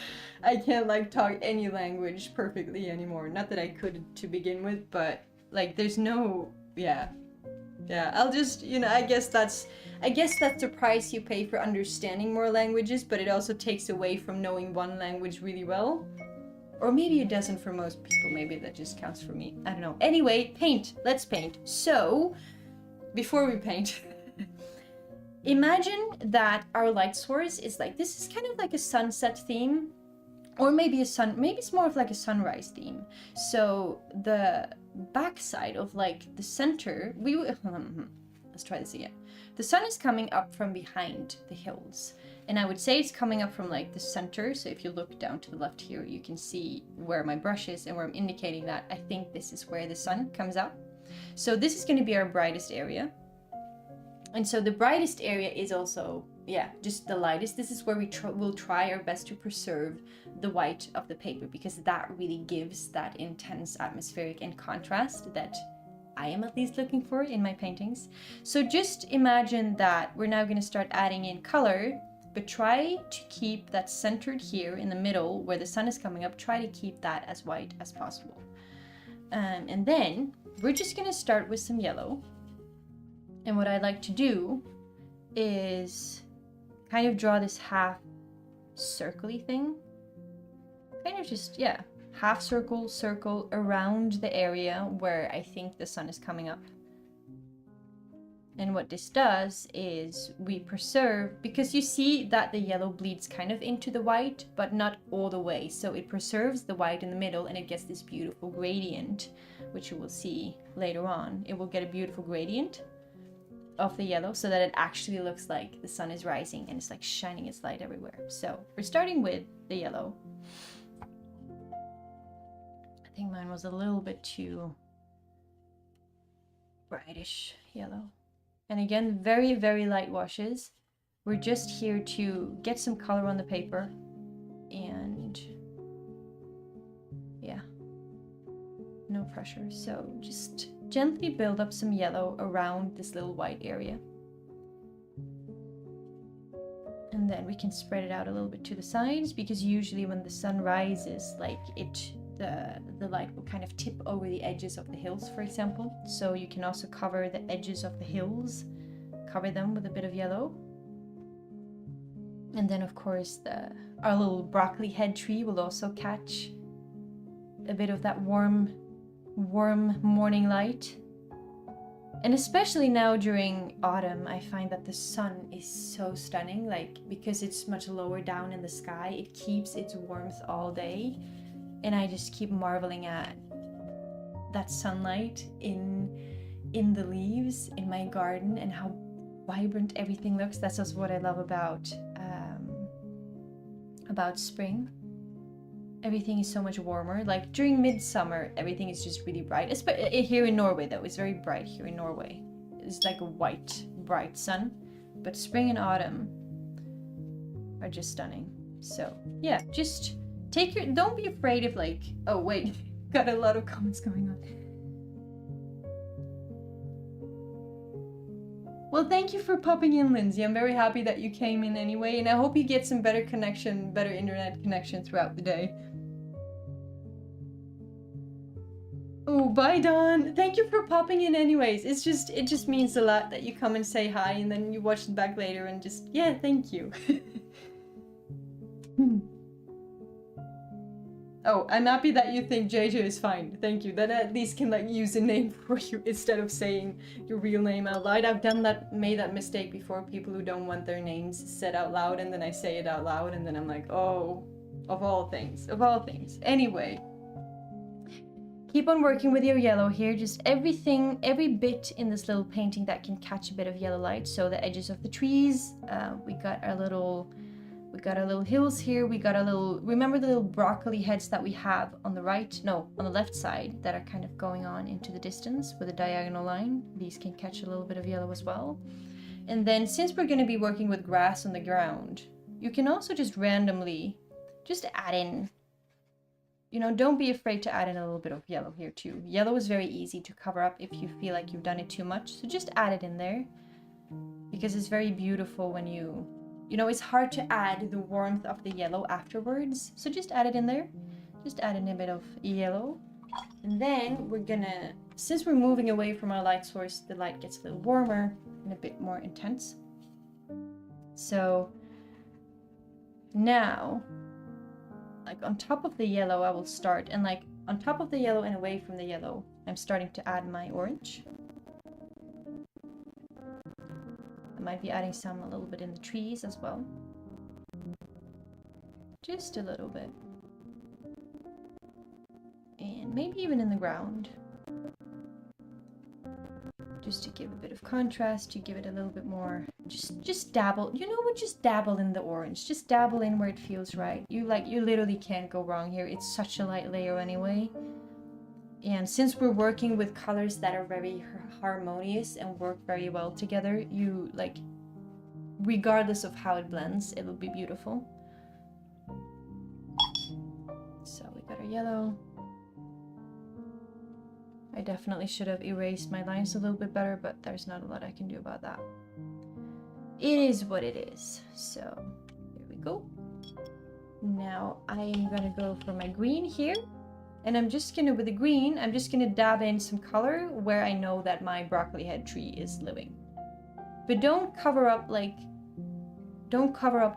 I can't like talk any language perfectly anymore. Not that I could to begin with, but like there's no, yeah, I'll just, I guess that's the price you pay for understanding more languages, but it also takes away from knowing one language really well. Or maybe it doesn't for most people. Maybe that just counts for me. I don't know. Anyway, paint. Let's paint. So, before we paint, imagine that our light source is like, this is kind of like a sunset theme. Or maybe it's more of like a sunrise theme. So the backside of like the center, let's try this again. The sun is coming up from behind the hills. And I would say it's coming up from like the center. So if you look down to the left here, you can see where my brush is and where I'm indicating that I think this is where the sun comes out. So this is going to be our brightest area. And so the brightest area is also, just the lightest. This is where we'll try our best to preserve the white of the paper, because that really gives that intense atmospheric and contrast that I am at least looking for in my paintings. So just imagine that we're now going to start adding in color, but try to keep that centered here in the middle where the sun is coming up. Try to keep that as white as possible. And then we're just going to start with some yellow. And what I'd like to do is kind of draw this half circle-y thing. Kind of just, half circle around the area where I think the sun is coming up. And what this does is we preserve, because you see that the yellow bleeds kind of into the white, but not all the way. So it preserves the white in the middle and it gets this beautiful gradient, which you will see later on. It will get a beautiful gradient of the yellow so that it actually looks like the sun is rising and it's like shining its light everywhere. So we're starting with the yellow. I think mine was a little bit too brightish yellow. And again, very, very light washes. We're just here to get some color on the paper and no pressure. So just gently build up some yellow around this little white area. And then we can spread it out a little bit to the sides, because usually when the sun rises, like it the light will kind of tip over the edges of the hills, for example. So you can also cover the edges of the hills, cover them with a bit of yellow. And then of course our little broccoli head tree will also catch a bit of that warm morning light. And especially now during autumn, I find that the sun is so stunning, like because it's much lower down in the sky, it keeps its warmth all day. And I just keep marveling at that sunlight in the leaves in my garden and how vibrant everything looks. That's also what I love about spring. Everything is so much warmer. Like during midsummer, everything is just really bright. Here in Norway though, it's very bright here in Norway. It's like a white, bright sun. But spring and autumn are just stunning. So yeah, just don't be afraid of like, oh wait, got a lot of comments going on. Well, thank you for popping in, Lindsay. I'm very happy that you came in anyway, and I hope you get some better internet connection throughout the day. Oh, bye, Dawn. Thank you for popping in anyways. It just means a lot that you come and say hi, and then you watch it back later and just, yeah, thank you. Oh, I'm happy that you think JJ is fine. Thank you. That at least can like use a name for you instead of saying your real name out loud. I've made that mistake before. People who don't want their names said out loud, and then I say it out loud, and then I'm like, oh, of all things. Anyway, keep on working with your yellow here. Just every bit in this little painting that can catch a bit of yellow light. So the edges of the trees. We got our little hills here. We got remember the little broccoli heads that we have on the on the left side that are kind of going on into the distance with a diagonal line. These can catch a little bit of yellow as well. And then since we're going to be working with grass on the ground, you can also just randomly just add in, don't be afraid to add in a little bit of yellow here too. Yellow is very easy to cover up if you feel like you've done it too much. So just add it in there because it's very beautiful when it's hard to add the warmth of the yellow afterwards. So just add it in there. Just add in a bit of yellow. And then since we're moving away from our light source, the light gets a little warmer and a bit more intense. So now, like on top of the yellow, I will start. And like on top of the yellow and away from the yellow, I'm starting to add my orange. I might be adding a little bit in the trees as well. Just a little bit. And maybe even in the ground. Just to give a bit of contrast, to give it a little bit more, just dabble. You know what? Just dabble in the orange. Just dabble in where it feels right. You literally can't go wrong here. It's such a light layer anyway. And since we're working with colors that are very harmonious and work very well together, regardless of how it blends, it will be beautiful. So we got our yellow. I definitely should have erased my lines a little bit better, but there's not a lot I can do about that. It is what it is. So here we go. Now I'm gonna go for my green here. And with the green, I'm just gonna dab in some color where I know that my broccoli head tree is living. But don't cover up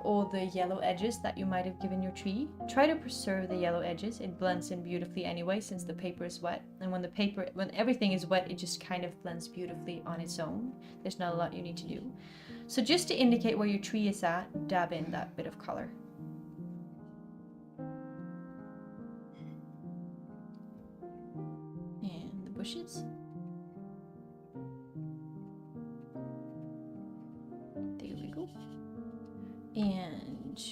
all the yellow edges that you might have given your tree. Try to preserve the yellow edges. It blends in beautifully anyway since the paper is wet. And when everything is wet, it just kind of blends beautifully on its own. There's not a lot you need to do. So just to indicate where your tree is at, dab in that bit of color. Bushes. There we go. And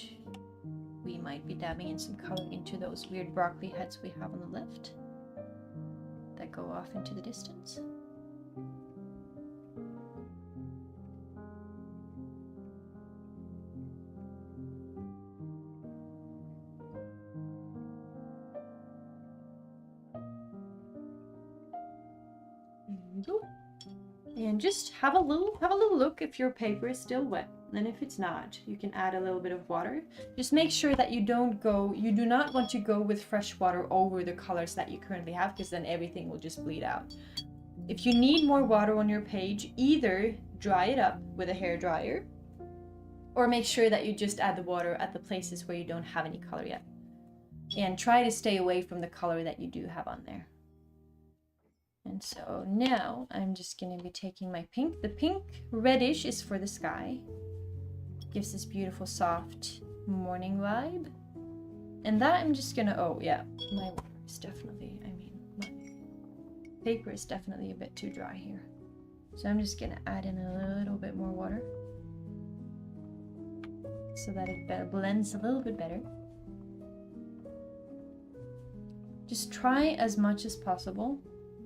we might be dabbing in some color into those weird broccoli heads we have on the left that go off into the distance. And just have a little look if your paper is still wet. And if it's not, you can add a little bit of water. Just make sure that you do not want to go with fresh water over the colors that you currently have, because then everything will just bleed out. If you need more water on your page, either dry it up with a hair dryer, or make sure that you just add the water at the places where you don't have any color yet. And try to stay away from the color that you do have on there. And so now I'm just going to be taking my pink. The pink reddish is for the sky. Gives this beautiful soft morning vibe. And that I'm just going to, oh yeah, my water is definitely, my paper is definitely a bit too dry here. So I'm just going to add in a little bit more water, so that it blends a little bit better. Just try as much as possible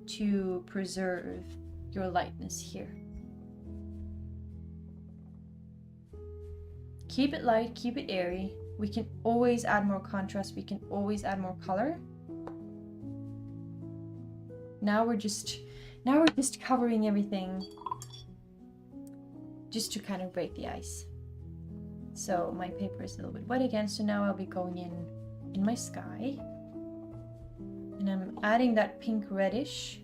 to preserve your lightness here. Keep it light, keep it airy. We can always add more contrast, we can always add more color. Now we're just covering everything just to kind of break the ice. So my paper is a little bit wet again, so now I'll be going in my sky. And I'm adding that pink reddish,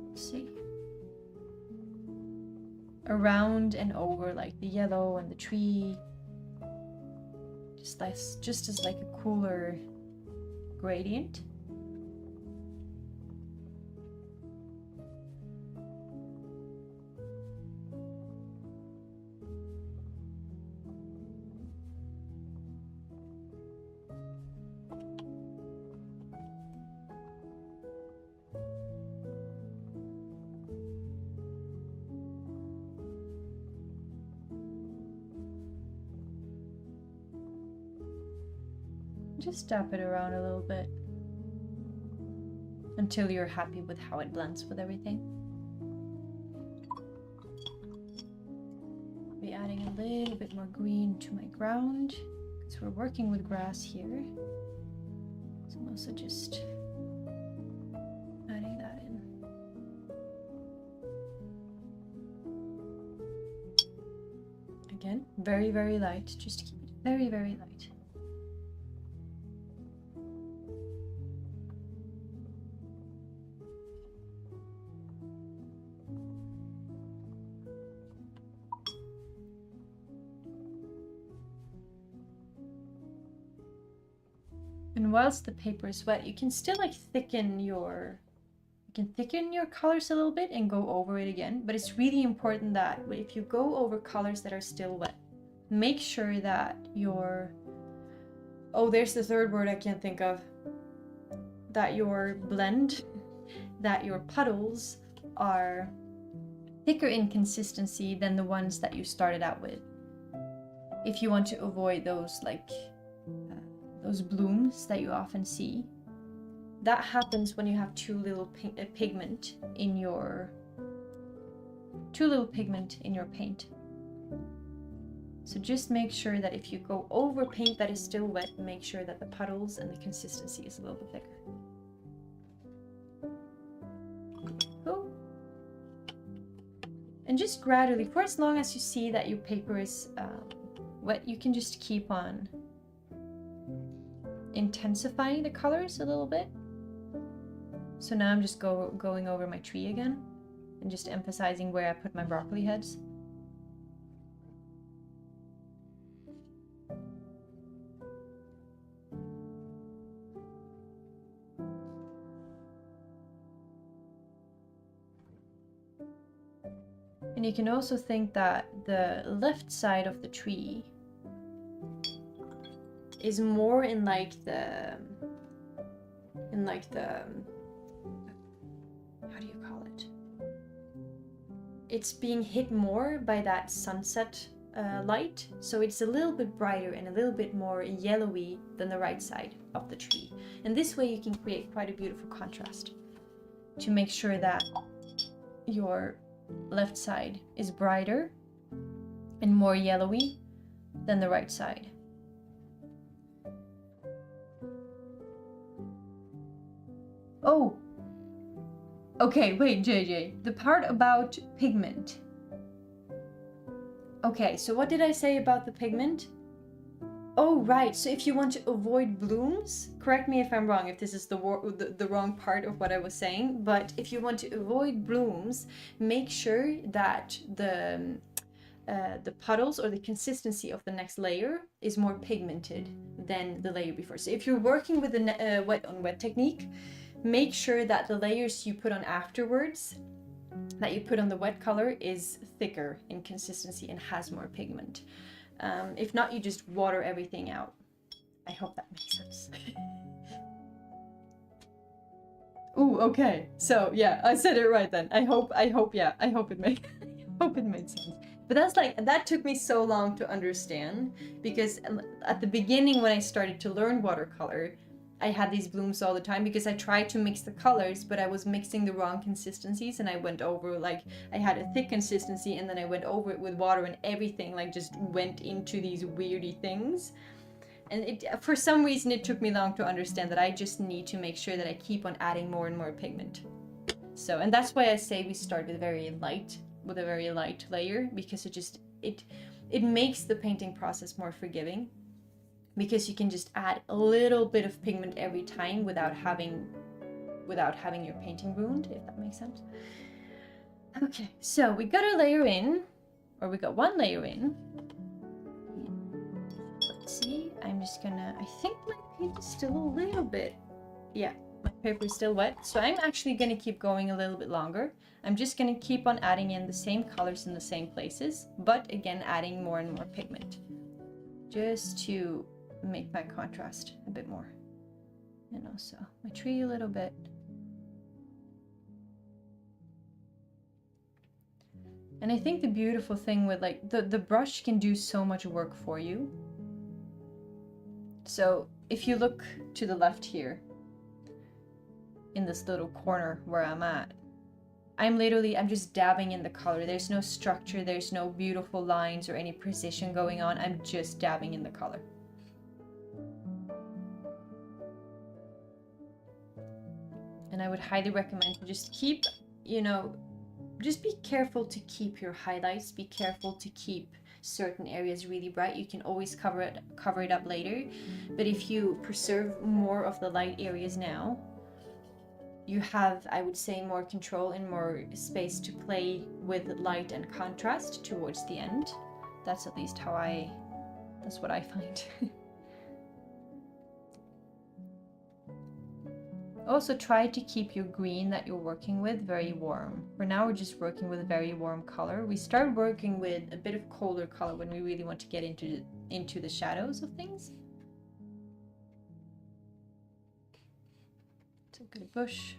let's see, around and over like the yellow and the tree, just as like a cooler gradient. Just dab it around a little bit until you're happy with how it blends with everything. I'll be adding a little bit more green to my ground because we're working with grass here. So I'm also just adding that in. Again, very, very light. Just keep it very, very light. And whilst the paper is wet, you can still like thicken your colors a little bit and go over it again. But it's really important that if you go over colors that are still wet, make sure that there's the third word I can't think of, that your puddles are thicker in consistency than the ones that you started out with. If you want to avoid those those blooms that you often see. That happens when you have too little pigment in your paint. So just make sure that if you go over paint that is still wet, make sure that the puddles and the consistency is a little bit thicker. Cool. And just gradually, for as long as you see that your paper is wet, you can just keep on intensifying the colors a little bit. So now I'm just going over my tree again and just emphasizing where I put my broccoli heads. And you can also think that the left side of the tree is more in like the how do you call it? It's being hit more by that sunset light, so it's a little bit brighter and a little bit more yellowy than the right side of the tree. And this way you can create quite a beautiful contrast to make sure that your left side is brighter and more yellowy than the right side. Oh, okay, wait, JJ. The part about pigment. Okay, so what did I say about the pigment? Oh, right. So if you want to avoid blooms, correct me if I'm wrong, if this is the wrong part of what I was saying, but if you want to avoid blooms, make sure that the puddles or the consistency of the next layer is more pigmented than the layer before. So if you're working with the wet on wet technique, make sure that the layers you put on afterwards, that you put on the wet color, is thicker in consistency and has more pigment. If not, you just water everything out. I hope that makes sense. Ooh, okay. So yeah, I said it right then. I hope it made sense. But that's like, that took me so long to understand, because at the beginning when I started to learn watercolor, I had these blooms all the time because I tried to mix the colors, but I was mixing the wrong consistencies, and I went over, like, I had a thick consistency and then I went over it with water, and everything like just went into these weirdy things. And it, for some reason, it took me long to understand that I just need to make sure that I keep on adding more and more pigment. So, and that's why I say we start with a very light layer, because it makes the painting process more forgiving, because you can just add a little bit of pigment every time without having your painting ruined, if that makes sense. Okay, so we got a layer in, or we got one layer in. Let's see, I'm just gonna, I think my paint is still a little bit, yeah, my paper is still wet, so I'm actually gonna keep going a little bit longer. I'm just gonna keep on adding in the same colors in the same places, but again adding more and more pigment, just to make my contrast a bit more, and also my tree a little bit. And I think the beautiful thing with, like, the brush can do so much work for you. So if you look to the left here, in this little corner where I'm at, I'm just dabbing in the color. There's no structure, there's no beautiful lines or any precision going on. I'm just dabbing in the color. And I would highly recommend to just keep, just be careful to keep your highlights, be careful to keep certain areas really bright. You can always cover it up later, but if you preserve more of the light areas now, you have, I would say, more control and more space to play with light and contrast towards the end. That's at least that's what I find. Also, try to keep your green that you're working with very warm. For now, we're just working with a very warm color. We start working with a bit of colder color when we really want to get into the shadows of things. So good bush.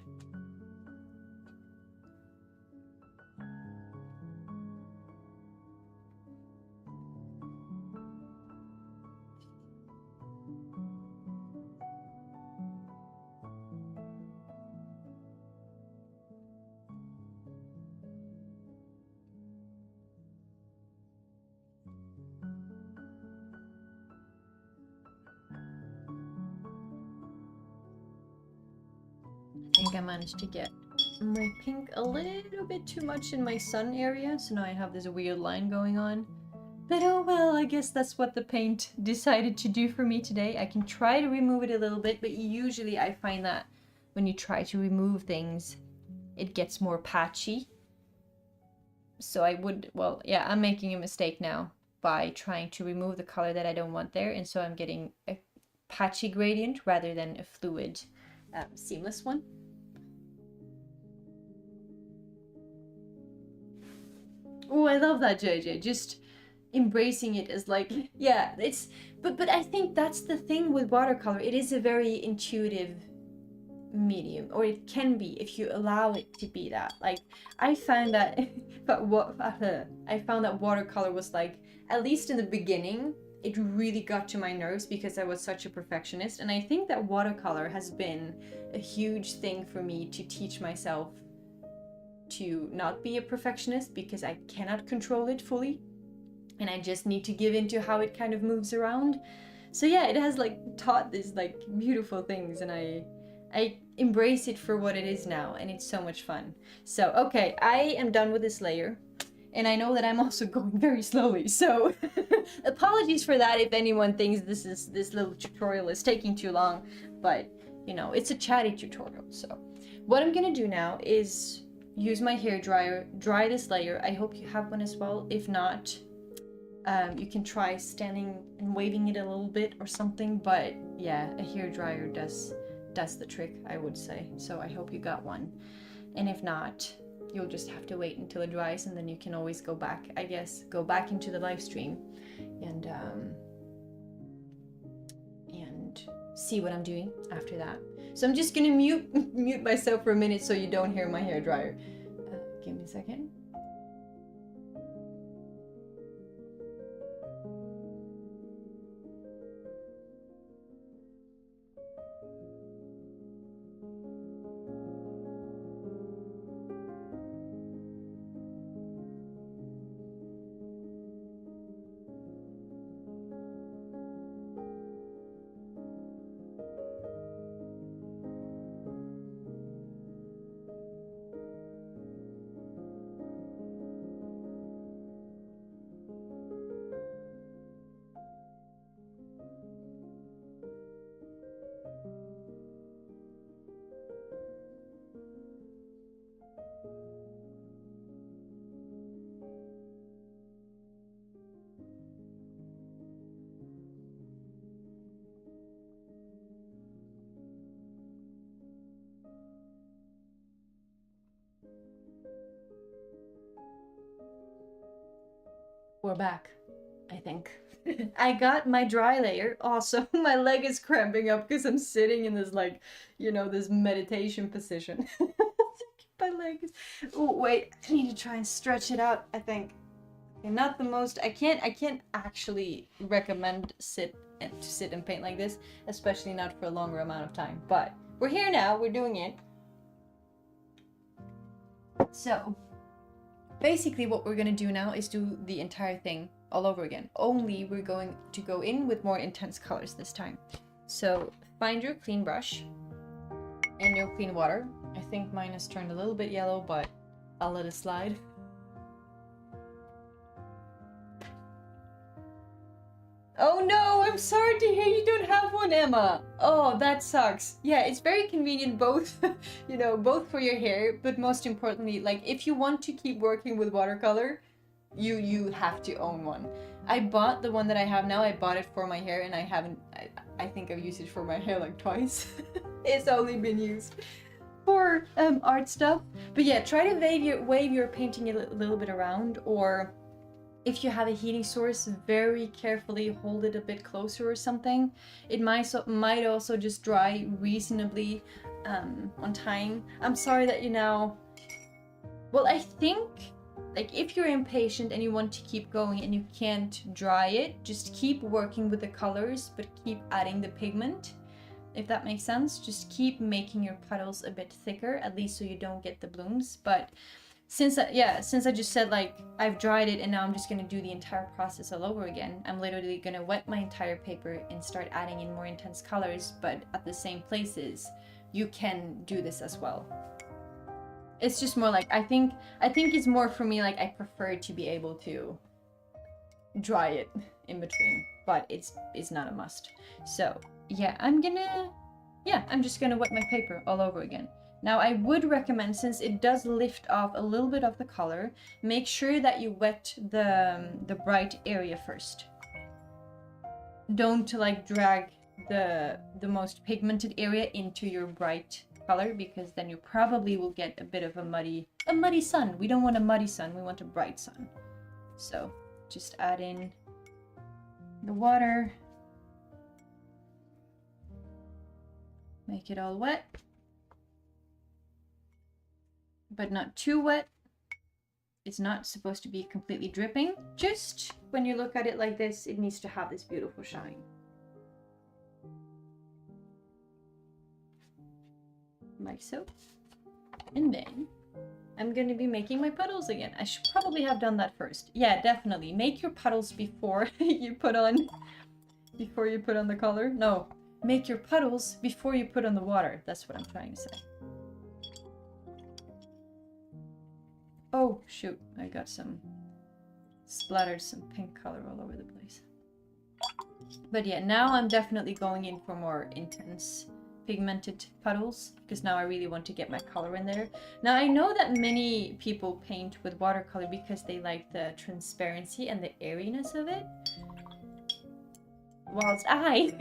I think I managed to get my pink a little bit too much in my sun area, so now I have this weird line going on. But oh well, I guess that's what the paint decided to do for me today. I can try to remove it a little bit, but usually I find that when you try to remove things, it gets more patchy. So I'm making a mistake now by trying to remove the color that I don't want there, and so I'm getting a patchy gradient rather than a fluid, seamless one. Oh, I love that, JJ. Just embracing it as, like, yeah, it's, but I think that's the thing with watercolor. It is a very intuitive medium, or it can be if you allow it to be that. Like, I found that, I found that watercolor was, like, at least in the beginning, it really got to my nerves because I was such a perfectionist. And I think that watercolor has been a huge thing for me to teach myself to not be a perfectionist, because I cannot control it fully and I just need to give into how it kind of moves around. So yeah, it has, like, taught these, like, beautiful things, and I embrace it for what it is now, and it's so much fun. So okay, I am done with this layer, And I know that I'm also going very slowly, so apologies for that if anyone thinks this little tutorial is taking too long, but you know, it's a chatty tutorial. So what I'm gonna do now is use my hairdryer, dry this layer. I hope you have one as well. If not, you can try standing and waving it a little bit or something, but yeah, a hairdryer does the trick, I would say. So I hope you got one. And if not, you'll just have to wait until it dries, and then you can always go back, I guess, go back into the live stream and see what I'm doing after that. So I'm just gonna mute myself for a minute so you don't hear my hairdryer. Give me a second. We're back, I think. I got my dry layer. Also, my leg is cramping up because I'm sitting in this, like, you know, this meditation position. My leg is... Oh, wait. I need to try and stretch it out, I think. Okay, not the most... I can't actually recommend to sit and paint like this, especially not for a longer amount of time. But we're here now. We're doing it. So... basically what we're going to do now is do the entire thing all over again. Only we're going to go in with more intense colors this time. So find your clean brush and your clean water. I think mine has turned a little bit yellow, but I'll let it slide. Oh no, I'm sorry to hear you don't have one, Emma. Oh, that sucks. Yeah, it's very convenient both, you know, both for your hair, but most importantly, like if you want to keep working with watercolor, you have to own one. I bought the one that I have now. I bought it for my hair, and I think I've used it for my hair like twice. It's only been used for art stuff. But yeah, try to wave your painting a little bit around, or if you have a heating source, very carefully hold it a bit closer or something. It might also just dry reasonably on time. I'm sorry that you now... Well, I think, like, if you're impatient and you want to keep going and you can't dry it, just keep working with the colors, but keep adding the pigment, if that makes sense. Just keep making your puddles a bit thicker, at least so you don't get the blooms. But since I just said, like, I've dried it and now I'm just gonna do the entire process all over again, I'm literally gonna wet my entire paper and start adding in more intense colors, but at the same places. You can do this as well. It's just more like, I think it's more for me, like, I prefer to be able to dry it in between, but it's not a must. So yeah, I'm just gonna wet my paper all over again. Now, I would recommend, since it does lift off a little bit of the color, make sure that you wet the bright area first. Don't like drag the most pigmented area into your bright color, because then you probably will get a bit of a muddy sun. We don't want a muddy sun, we want a bright sun. So just add in the water, make it all wet, but not too wet. It's not supposed to be completely dripping. Just when you look at it like this, it needs to have this beautiful shine. Like so. And then I'm going to be making my puddles again. I should probably have done that first. Yeah, definitely. Make your puddles before you put on the color. No, make your puddles before you put on the water. That's what I'm trying to say. Oh, shoot. I got some splattered some pink color all over the place. But yeah, now I'm definitely going in for more intense pigmented puddles, because now I really want to get my color in there. Now I know that many people paint with watercolor because they like the transparency and the airiness of it. Whilst I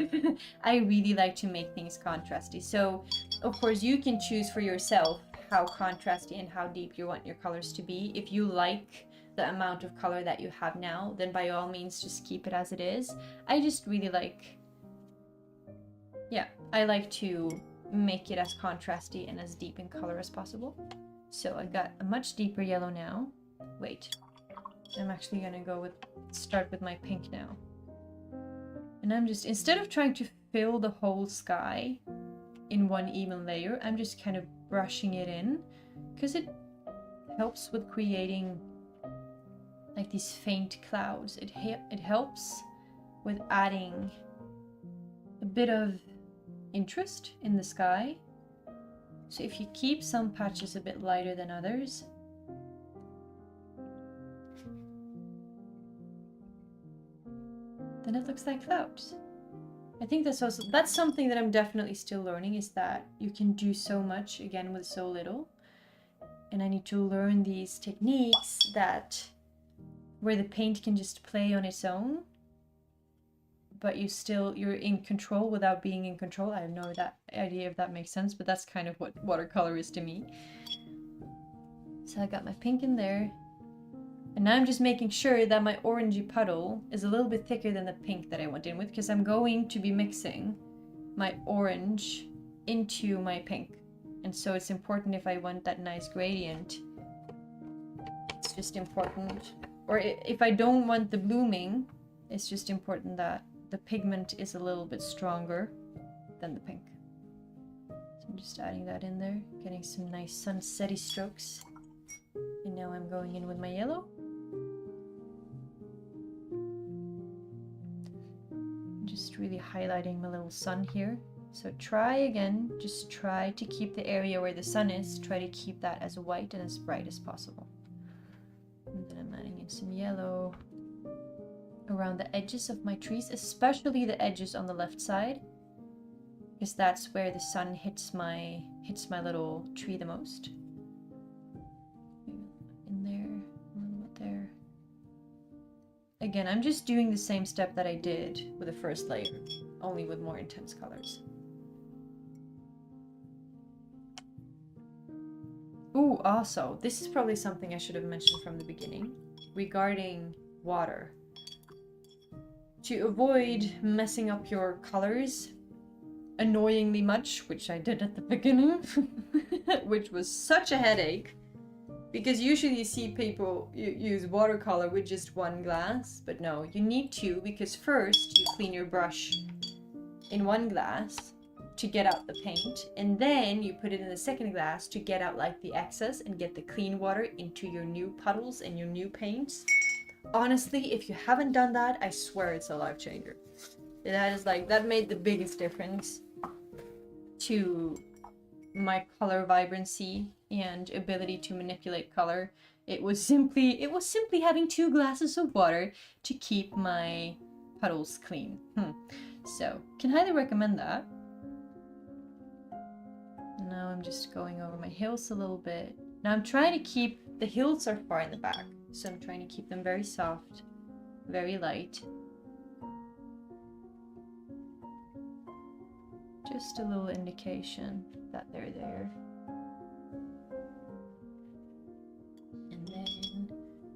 really like to make things contrasty. So of course you can choose for yourself how contrasty and how deep you want your colors to be. If you like the amount of color that you have now, then by all means just keep it as it is. I just really like, yeah, I like to make it as contrasty and as deep in color as possible. So I've got a much deeper yellow now. Wait, I'm actually gonna start with my pink now. And I'm just, instead of trying to fill the whole sky in one even layer, I'm just kind of brushing it in, because it helps with creating like these faint clouds. It helps with adding a bit of interest in the sky. So if you keep some patches a bit lighter than others, then it looks like clouds. I think that's something that I'm definitely still learning, is that you can do so much again with so little. And I need to learn these techniques where the paint can just play on its own, but you're in control without being in control. I have no idea if that makes sense, but that's kind of what watercolor is to me. So I got my pink in there. And now I'm just making sure that my orangey puddle is a little bit thicker than the pink that I went in with, because I'm going to be mixing my orange into my pink. And so it's important, if I want that nice gradient, it's just important. Or if I don't want the blooming, it's just important that the pigment is a little bit stronger than the pink. So I'm just adding that in there, getting some nice sunsetty strokes. And now I'm going in with my yellow. Just really highlighting my little sun here. So just try to keep the area where the sun is, try to keep that as white and as bright as possible. And then I'm adding in some yellow around the edges of my trees, especially the edges on the left side, because that's where the sun hits my little tree the most. In there, a little bit there. Again, I'm just doing the same step that I did with the first layer, only with more intense colors. Ooh, also, this is probably something I should have mentioned from the beginning regarding water. To avoid messing up your colors annoyingly much, which I did at the beginning, which was such a headache, because usually you see people use watercolor with just one glass, but no, you need two, because first you clean your brush in one glass to get out the paint, and then you put it in the second glass to get out like the excess and get the clean water into your new puddles and your new paints. Honestly, if you haven't done that, I swear it's a life changer. That made the biggest difference to my color vibrancy and ability to manipulate color. It was simply having 2 glasses of water to keep my puddles clean. So, can highly recommend that. Now I'm just going over my hills a little bit. Now I'm trying to keep, the hills are far in the back, so I'm trying to keep them very soft, very light. Just a little indication that they're there. And then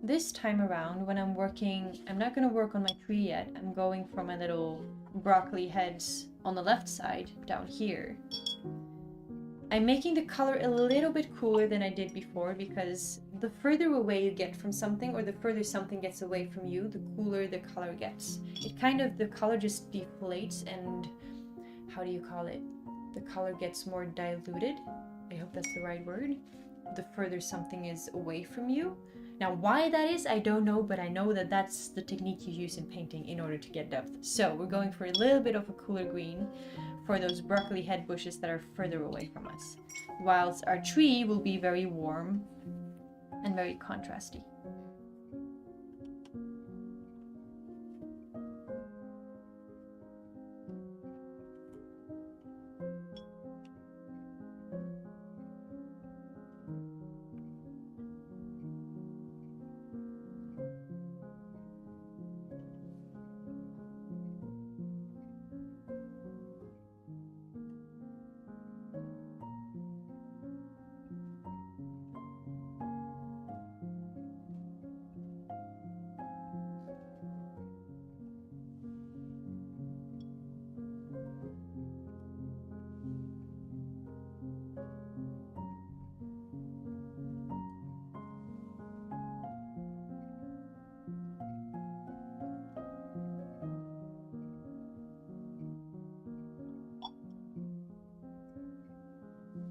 this time around, when I'm working, I'm not going to work on my tree yet. I'm going for my little broccoli heads on the left side down here. I'm making the color a little bit cooler than I did before, because the further away you get from something, or the further something gets away from you, the cooler the color gets. The color just deflates, and how do you call it? The color gets more diluted. I hope that's the right word. The further something is away from you. Now, why that is, I don't know, but I know that that's the technique you use in painting in order to get depth. So we're going for a little bit of a cooler green for those broccoli head bushes that are further away from us, whilst our tree will be very warm and very contrasty.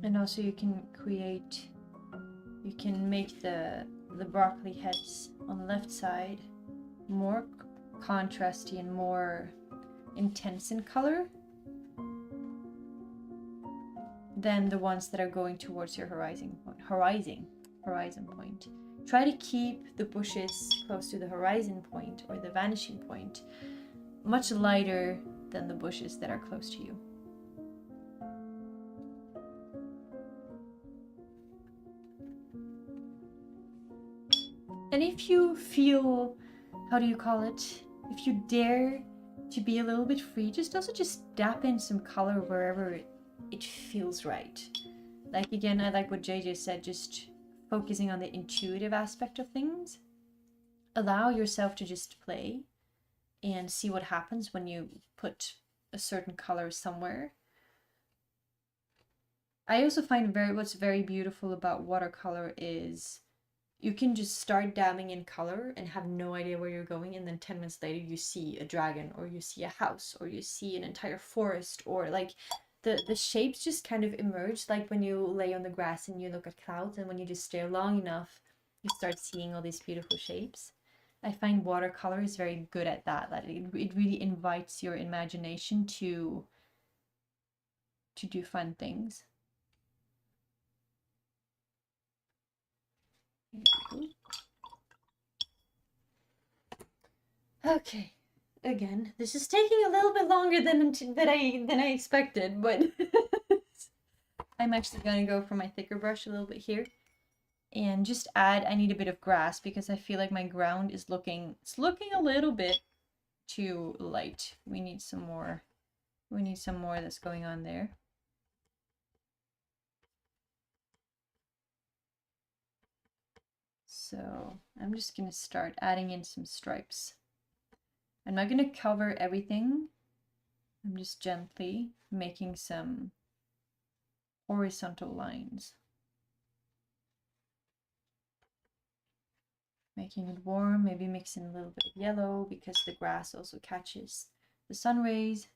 And also you can make the broccoli heads on the left side more contrasty and more intense in color than the ones that are going towards your horizon point. Try to keep the bushes close to the horizon point or the vanishing point, much lighter than the bushes that are close to you. And if you feel, how do you call it? If you dare to be a little bit free, just dab in some color wherever it feels right. Like again, I like what JJ said, just focusing on the intuitive aspect of things. Allow yourself to just play and see what happens when you put a certain color somewhere. I also find what's very beautiful about watercolor is you can just start dabbing in color and have no idea where you're going, and then 10 minutes later you see a dragon, or you see a house, or you see an entire forest, or like the shapes just kind of emerge, like when you lay on the grass and you look at clouds, and when you just stare long enough you start seeing all these beautiful shapes. I find watercolor is very good at that, it really invites your imagination to do fun things. Okay, again, this is taking a little bit longer than I expected, but I'm actually gonna go for my thicker brush a little bit here and just add. I need a bit of grass because I feel like my ground is looking a little bit too light. We need some more. We need some more that's going on there. So I'm just gonna start adding in some stripes. I'm not gonna cover everything. I'm just gently making some horizontal lines. Making it warm, maybe mix in a little bit of yellow because the grass also catches the sun rays.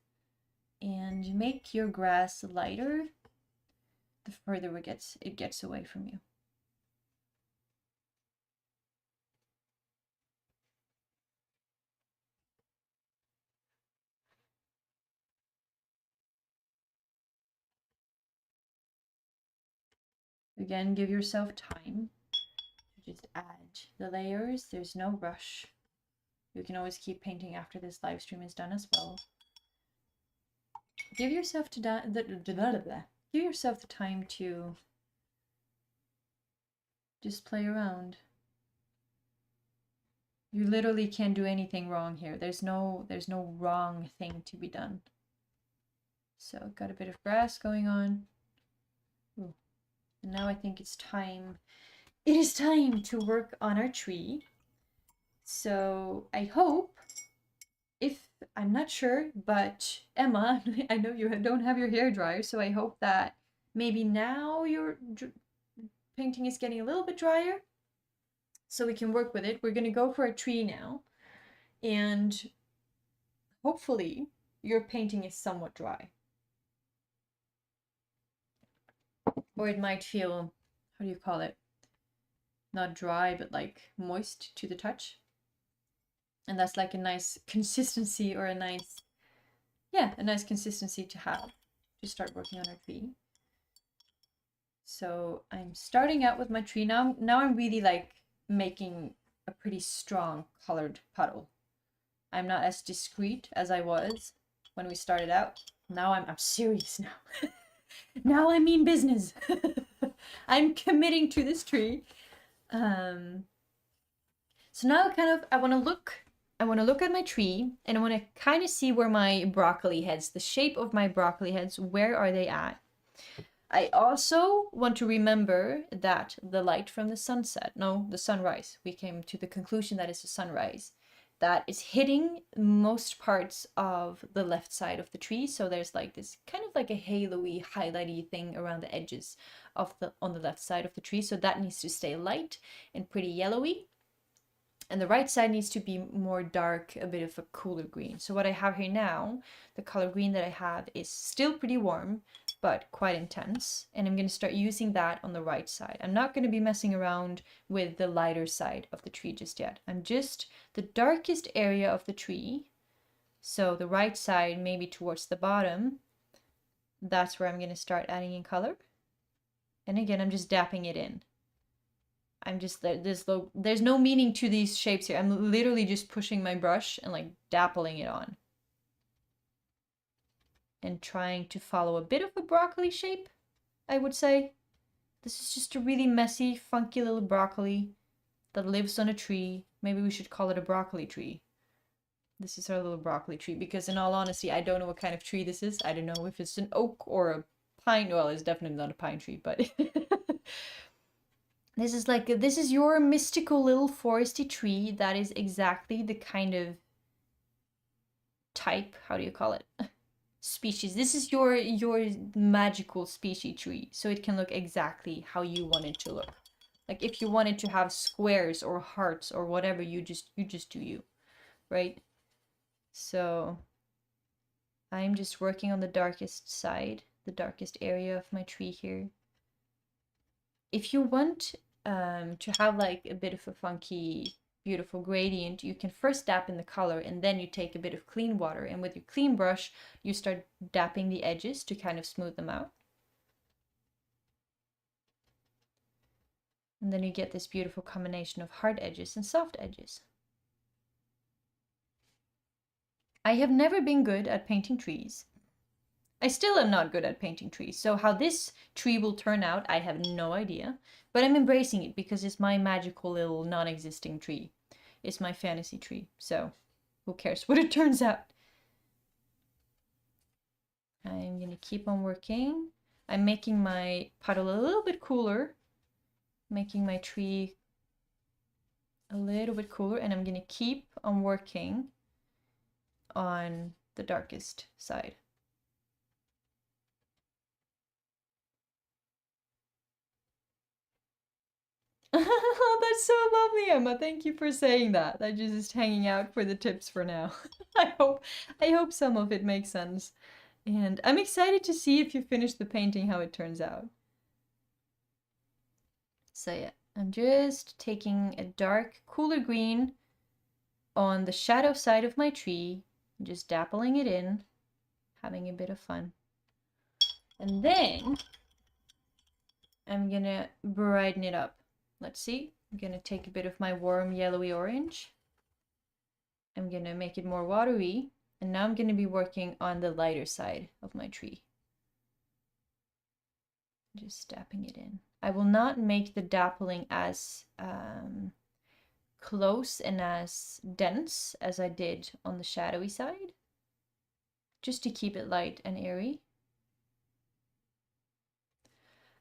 And make your grass lighter the further it gets away from you. Again, give yourself time to just add the layers. There's no rush. You can always keep painting after this live stream is done as well. Give yourself give yourself the time to just play around. You literally can't do anything wrong here. There's no wrong thing to be done. So got a bit of grass going on. Ooh. And now I think it's time. It is time to work on our tree. So I hope, I'm not sure, but Emma, I know you don't have your hair dryer, so I hope that maybe now your painting is getting a little bit drier, so we can work with it. We're gonna go for a tree now, and hopefully your painting is somewhat dry. Or it might feel, how do you call it? Not dry, but like moist to the touch. And that's like a nice consistency, or a nice consistency to have to start working on our tree. So I'm starting out with my tree now. Now I'm really like making a pretty strong colored puddle. I'm not as discreet as I was when we started out. Now I'm serious now. Now I mean business. I'm committing to this tree. So now I want to look at my tree, and I want to kind of see where my broccoli heads, the shape of my broccoli heads, where are they at? I also want to remember that the light from the sunrise, we came to the conclusion that it's the sunrise, that is hitting most parts of the left side of the tree. So there's like this kind of like a halo-y, highlighty thing around the edges on the left side of the tree. So that needs to stay light and pretty yellowy. And the right side needs to be more dark, a bit of a cooler green. So what I have here now, the color green that I have is still pretty warm, but quite intense. And I'm going to start using that on the right side. I'm not going to be messing around with the lighter side of the tree just yet. I'm just the darkest area of the tree. So the right side, maybe towards the bottom, that's where I'm going to start adding in color. And again, I'm just dapping it in. I'm just, there's no meaning to these shapes here. I'm literally just pushing my brush and like dappling it on. And trying to follow a bit of a broccoli shape, I would say. This is just a really messy, funky little broccoli that lives on a tree. Maybe we should call it a broccoli tree. This is our little broccoli tree, because in all honesty, I don't know what kind of tree this is. I don't know if it's an oak or a pine. Well, it's definitely not a pine tree, but this is your mystical little foresty tree that is exactly the kind of type, how do you call it? Species. This is your magical species tree, so it can look exactly how you want it to look. Like if you wanted to have squares or hearts or whatever, you just do you, right? So I'm just working on the darkest side, the darkest area of my tree here. If you want to have like a bit of a funky, beautiful gradient, you can first dap in the color and then you take a bit of clean water, and with your clean brush you start dapping the edges to kind of smooth them out. And then you get this beautiful combination of hard edges and soft edges. I have never been good at painting trees. I still am not good at painting trees, so how this tree will turn out, I have no idea. But I'm embracing it because it's my magical little non-existing tree. It's my fantasy tree, so who cares what it turns out. I'm gonna keep on working. I'm making my puddle a little bit cooler, making my tree a little bit cooler, and I'm gonna keep on working on the darkest side. Oh, that's so lovely, Emma. Thank you for saying that. I'm just hanging out for the tips for now. I hope some of it makes sense. And I'm excited to see if you finish the painting, how it turns out. So yeah, I'm just taking a dark, cooler green on the shadow side of my tree, just dappling it in, having a bit of fun. And then I'm gonna brighten it up. Let's see. I'm gonna take a bit of my warm yellowy orange. I'm gonna make it more watery. And now I'm gonna be working on the lighter side of my tree. Just dapping it in. I will not make the dappling as close and as dense as I did on the shadowy side. Just to keep it light and airy.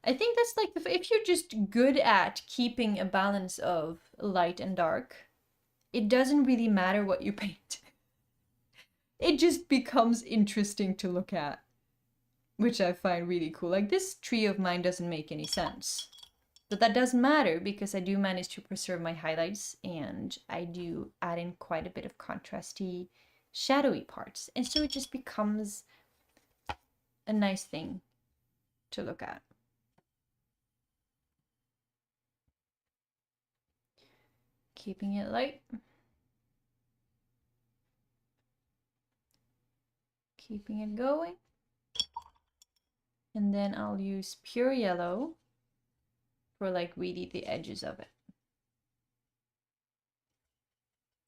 I think that's like, if you're just good at keeping a balance of light and dark, it doesn't really matter what you paint. It just becomes interesting to look at, which I find really cool. Like this tree of mine doesn't make any sense, but that doesn't matter because I do manage to preserve my highlights and I do add in quite a bit of contrasty, shadowy parts. And so it just becomes a nice thing to look at. Keeping it light. Keeping it going. And then I'll use pure yellow for like really the edges of it.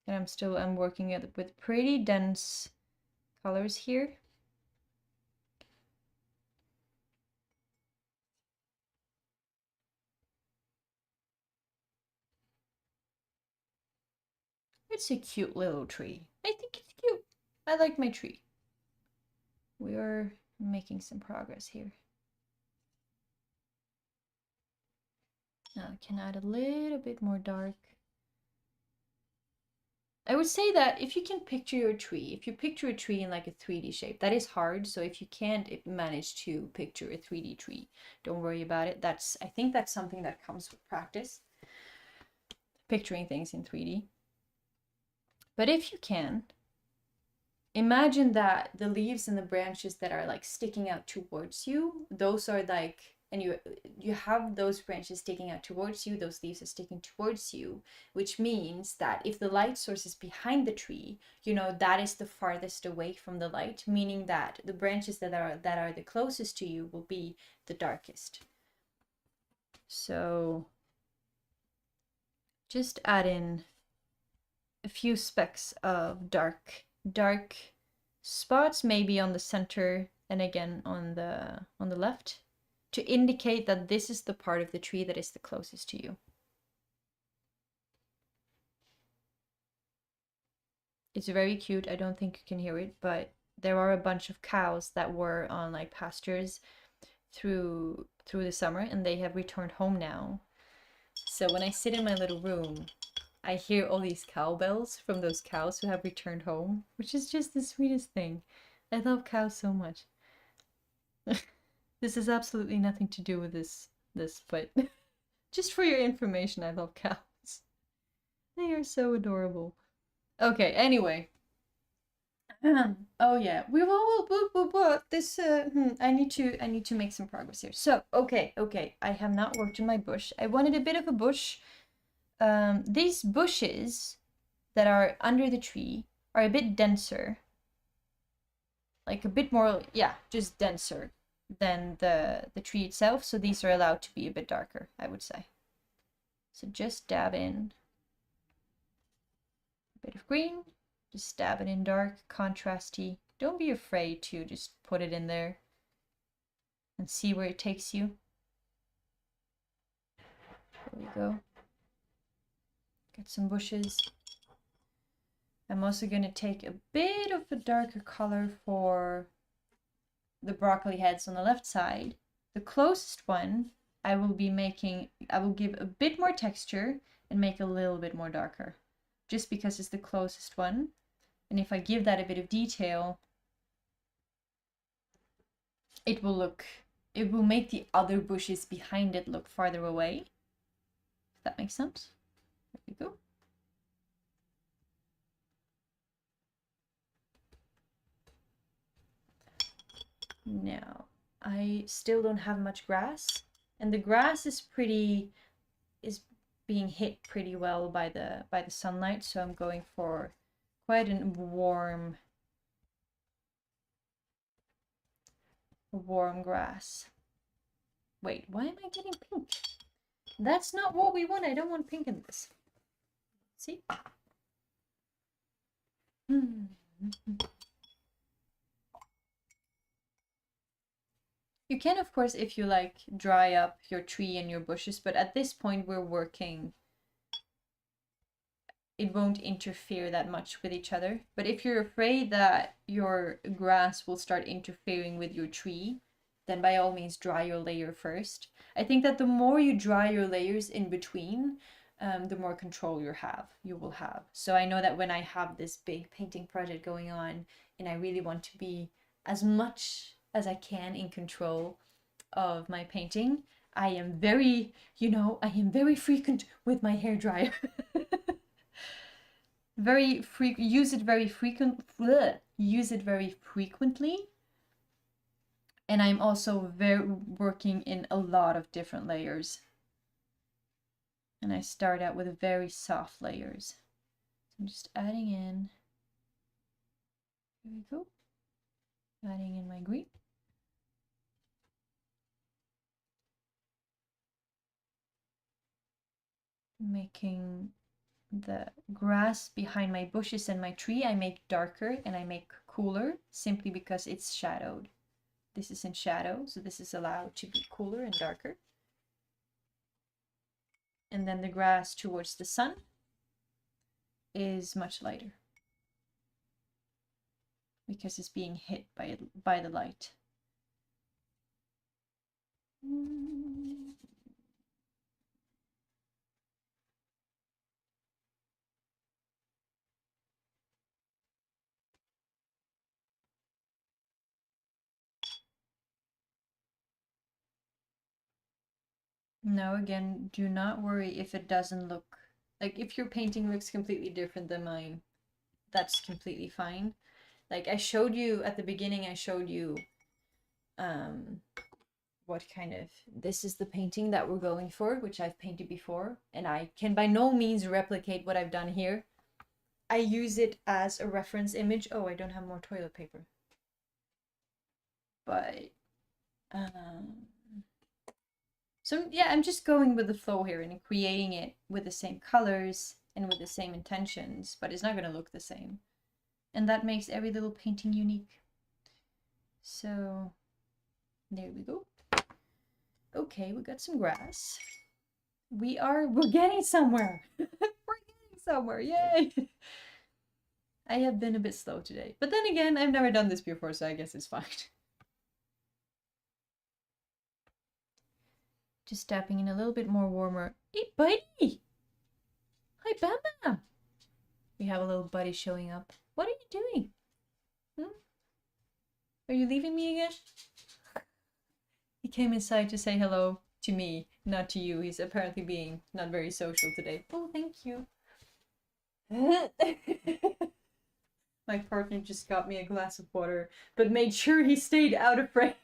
And I'm working with pretty dense colors here. It's a cute little tree. I think it's cute. I like my tree. We are making some progress here. Now I can add a little bit more dark. I would say that if you can picture your tree, if you picture a tree in like a 3D shape, that is hard. So if you can't manage to picture a 3D tree, don't worry about it. I think that's something that comes with practice, picturing things in 3D. But if you can, imagine that the leaves and the branches that are like sticking out towards you, those are like, and you have those branches sticking out towards you, those leaves are sticking towards you, which means that if the light source is behind the tree, you know, that is the farthest away from the light, meaning that the branches that are the closest to you will be the darkest. So just add in a few specks of dark spots, maybe on the center and again on the left, to indicate that this is the part of the tree that is the closest to you. It's very cute. I don't think you can hear it, but there are a bunch of cows that were on like pastures through the summer, and they have returned home now. So when I sit in my little room, I hear all these cowbells from those cows who have returned home, which is just the sweetest thing. I love cows so much. This has absolutely nothing to do with this, but just for your information, I love cows. They are so adorable. Okay, anyway. Oh yeah, we will this I need to make some progress here. So, okay, I have not worked on my bush. I wanted a bit of a bush. These bushes that are under the tree are a bit denser. Like a bit more, yeah, just denser than the tree itself. So these are allowed to be a bit darker, I would say. So just dab in a bit of green. Just dab it in dark, contrasty. Don't be afraid to just put it in there and see where it takes you. There we go. Got some bushes. I'm also going to take a bit of a darker color for the broccoli heads on the left side. The closest one I will give a bit more texture and make a little bit more darker, just because it's the closest one. And if I give that a bit of detail, it will make the other bushes behind it look farther away. If that makes sense. There we go. Now, I still don't have much grass, and the grass is being hit pretty well by the sunlight, so I'm going for quite a warm grass. Wait, why am I getting pink? That's not what we want. I don't want pink in this. See? You can, of course, if you like, dry up your tree and your bushes, but at this point we're working. It won't interfere that much with each other. But if you're afraid that your grass will start interfering with your tree, then by all means dry your layer first. I think that the more you dry your layers in between, the more control you will have. So I know that when I have this big painting project going on and I really want to be as much as I can in control of my painting, I am very frequent with my hair dryer. Use it very frequently. And I'm also working in a lot of different layers. And I start out with very soft layers. So I'm just adding in. Here we go. Adding in my green. Making the grass behind my bushes and my tree, I make darker and I make cooler simply because it's shadowed. This is in shadow, so this is allowed to be cooler and darker. And then the grass towards the sun is much lighter because it's being hit by the light. Now again, do not worry if it doesn't look like, if your painting looks completely different than mine, that's completely fine. Like I showed you at the beginning, I showed you what kind of, this is the painting that we're going for, which I've painted before, and I can by no means replicate what I've done here. I use it as a reference image. Oh, I don't have more toilet paper. But so yeah, I'm just going with the flow here and creating it with the same colors and with the same intentions, but it's not going to look the same. And that makes every little painting unique. So there we go. Okay, we got some grass. We're getting somewhere. We're getting somewhere, yay! I have been a bit slow today. But then again, I've never done this before, so I guess it's fine. Just tapping in a little bit more warmer. Hey, buddy! Hi, Bam Bam! We have a little buddy showing up. What are you doing? Are you leaving me again? He came inside to say hello to me, not to you. He's apparently being not very social today. Oh, thank you. My partner just got me a glass of water, but made sure he stayed out of frame.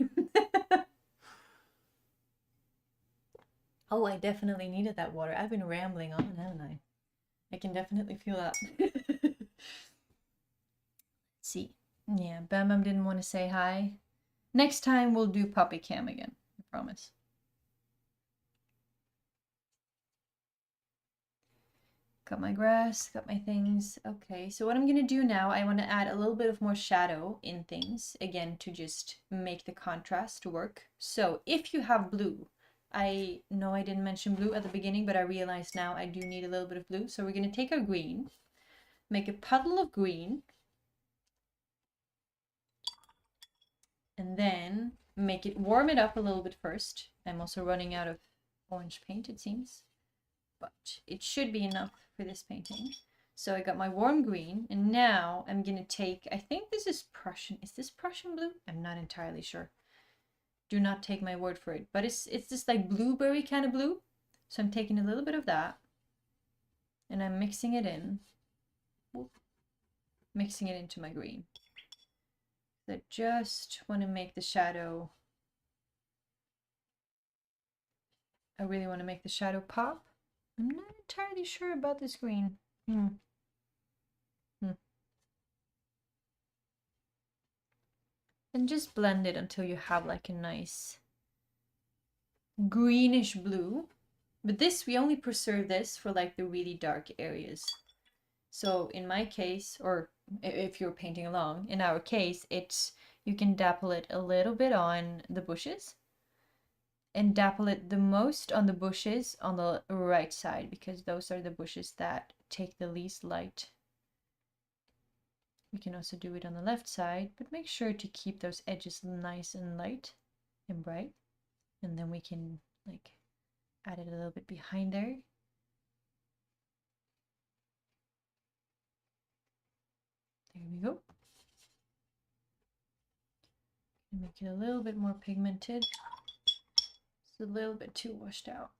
Oh, I definitely needed that water. I've been rambling on, haven't I? I can definitely feel that. Let's see. Yeah, Bam Bam didn't want to say hi. Next time we'll do puppy cam again, I promise. Got my grass, got my things. Okay, so what I'm gonna do now, I want to add a little bit of more shadow in things, again, to just make the contrast work. So if you have blue, I know I didn't mention blue at the beginning, but I realized now I do need a little bit of blue. So we're gonna take our green, make a puddle of green, and then make it, warm it up a little bit first. I'm also running out of orange paint, it seems, but it should be enough for this painting. So I got my warm green, and now I'm gonna take, I think this is Prussian. Is this Prussian blue? I'm not entirely sure. Do not take my word for it, but it's this like blueberry kind of blue. So I'm taking a little bit of that, and I'm mixing it in. Mixing it into my green. I just want to make the shadow. I really want to make the shadow pop. I'm not entirely sure about this green. And just blend it until you have like a nice greenish blue. But this, we only preserve this for like the really dark areas. So in my case, or if you're painting along, in our case, it's, you can dapple it a little bit on the bushes and dapple it the most on the bushes on the right side, because those are the bushes that take the least light. We can also do it on the left side, but make sure to keep those edges nice and light and bright. And then we can like add it a little bit behind there. There we go. Make it a little bit more pigmented. It's a little bit too washed out.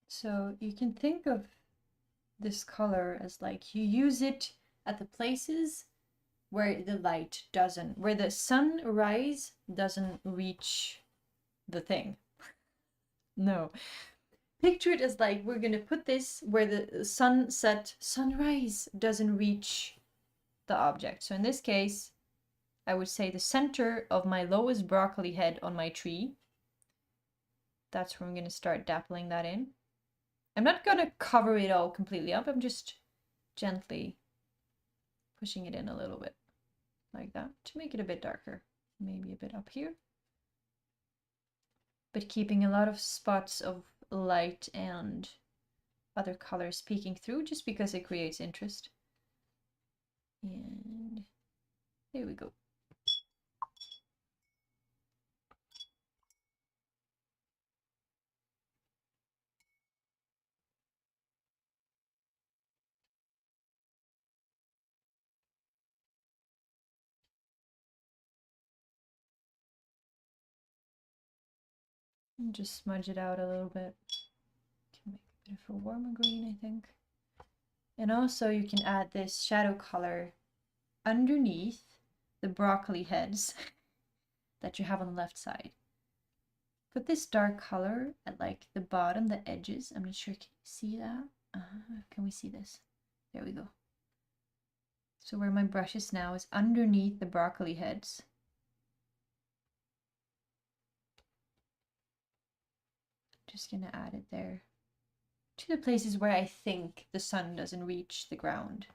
So you can think of this color as like you use it at the places where the light doesn't, where the sunrise doesn't reach the thing. No. Picture it as like we're gonna put this where the sunrise doesn't reach the object. So in this case, I would say the center of my lowest broccoli head on my tree. That's where I'm gonna start dappling that in. I'm not gonna cover it all completely up. I'm just gently pushing it in a little bit like that to make it a bit darker. Maybe a bit up here. But keeping a lot of spots of light and other colors peeking through just because it creates interest. And there we go. And just smudge it out a little bit. Can make a bit of a warmer green, I think. And also you can add this shadow color underneath the broccoli heads that you have on the left side. Put this dark color at like the bottom, the edges. I'm not sure, can you see that? Can we see this? There we go. So where my brush is now is underneath the broccoli heads. Just gonna add it there to the places where I think the sun doesn't reach the ground.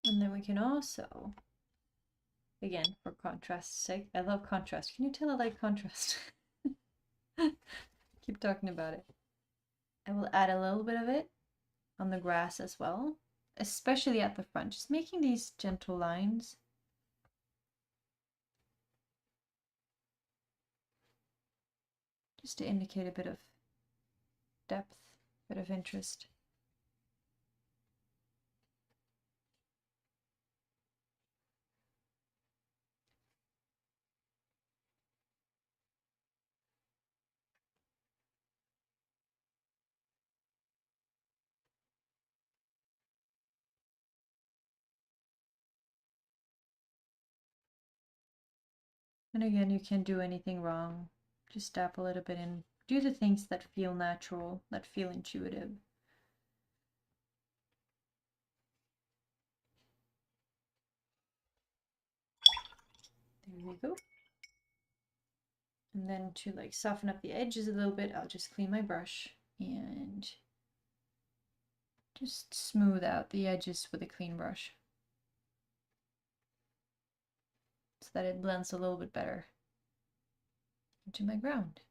And then we can also, again, for contrast's sake, I love contrast. Can you tell I like contrast? Keep talking about it. I will add a little bit of it on the grass as well, especially at the front, just making these gentle lines. Just to indicate a bit of depth, a bit of interest. And again, you can't do anything wrong. Just dab a little bit in. Do the things that feel natural, that feel intuitive. There we go. And then to like soften up the edges a little bit, I'll just clean my brush and just smooth out the edges with a clean brush so that it blends a little bit better into my ground.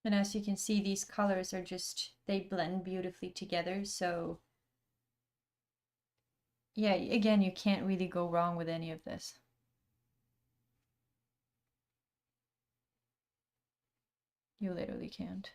And as you can see, these colors are just, they blend beautifully together. So yeah, again, you can't really go wrong with any of this. You literally can't.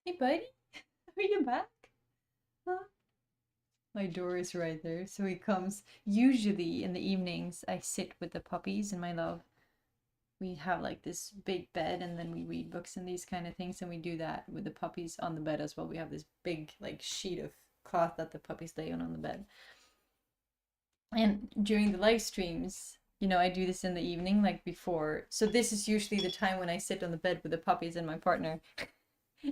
Hey buddy, are you back? Huh? My door is right there, so he comes. Usually in the evenings, I sit with the puppies and my love. We have like this big bed and then we read books and these kind of things, and we do that with the puppies on the bed as well. We have this big like sheet of cloth that the puppies lay on the bed. And during the live streams, you know, I do this in the evening, like before. So this is usually the time when I sit on the bed with the puppies and my partner.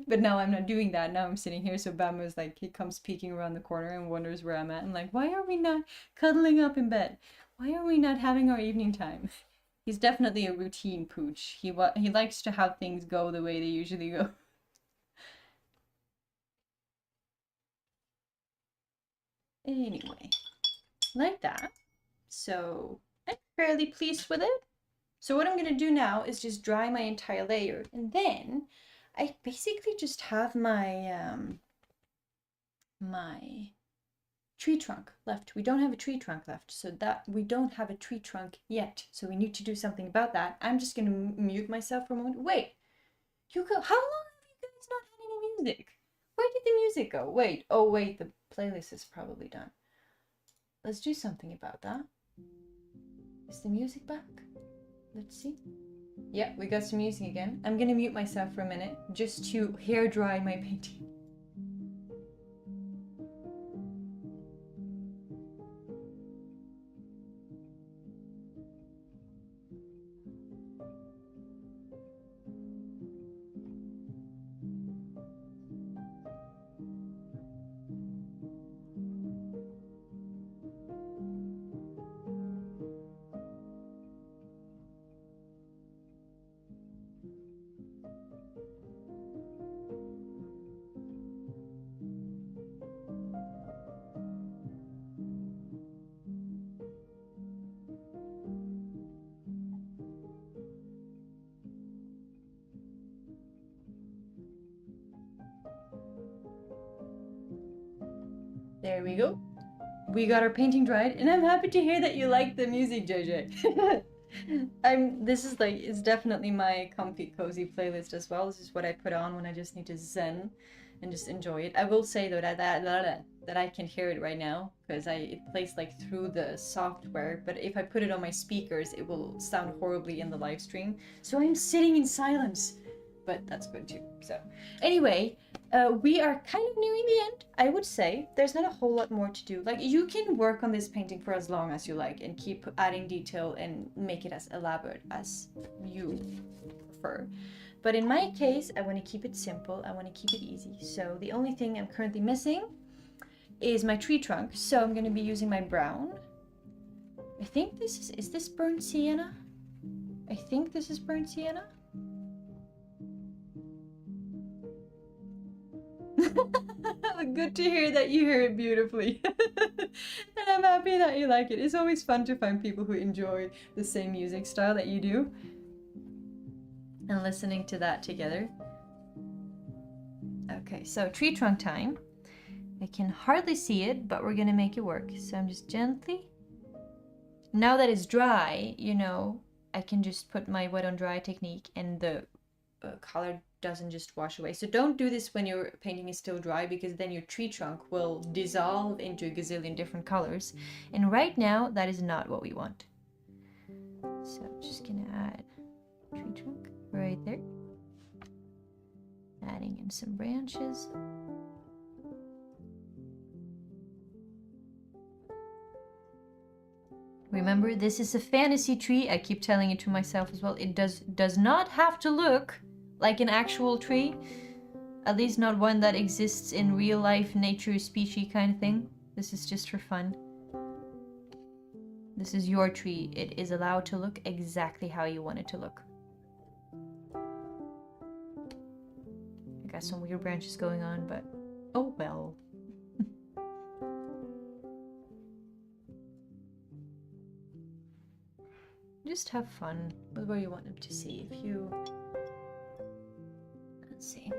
But now I'm not doing that. Now I'm sitting here. So Bamboo's like, he comes peeking around the corner and wonders where I'm at. I'm like, why are we not cuddling up in bed? Why are we not having our evening time? He's definitely a routine pooch. He likes to have things go the way they usually go. Anyway, like that. So I'm fairly pleased with it. So what I'm going to do now is just dry my entire layer, and then I basically just have my my tree trunk left. We don't have a tree trunk left, so that we don't have a tree trunk yet. So we need to do something about that. I'm just going to mute myself for a moment. Wait, you go. How long have you guys not had any music? Where did the music go? Wait, oh wait, the playlist is probably done. Let's do something about that. Is the music back? Let's see. Yeah, we got some music again. I'm gonna mute myself for a minute just to hair dry my painting. There we go. We got our painting dried, and I'm happy to hear that you like the music, JJ. This is like, it's definitely my comfy, cozy playlist as well. This is what I put on when I just need to zen and just enjoy it. I will say though that I can hear it right now because it plays like through the software, but if I put it on my speakers, it will sound horribly in the live stream. So I'm sitting in silence, but that's good too. So anyway, we are kind of nearing the end, I would say. There's not a whole lot more to do. Like, you can work on this painting for as long as you like and keep adding detail and make it as elaborate as you prefer. But in my case, I want to keep it simple. I want to keep it easy. So the only thing I'm currently missing is my tree trunk. So I'm going to be using my brown. I think this is this burnt sienna? I think this is burnt sienna. Good to hear that you hear it beautifully. And I'm happy that you like it. It's always fun to find people who enjoy the same music style that you do. And listening to that together. Okay, so tree trunk time. I can hardly see it, but we're gonna make it work. So I'm just gently. Now that it's dry, you know, I can just put my wet on dry technique and the color doesn't just wash away. So don't do this when your painting is still dry, because then your tree trunk will dissolve into a gazillion different colors. And right now, that is not what we want. So I'm just gonna add tree trunk right there. Adding in some branches. Remember, this is a fantasy tree. I keep telling it to myself as well. It does not have to look like an actual tree. At least not one that exists in real life, nature, species kind of thing. This is just for fun. This is your tree. It is allowed to look exactly how you want it to look. I got some weird branches going on, but oh well. Just have fun with where you want them to see. If you... Let's see.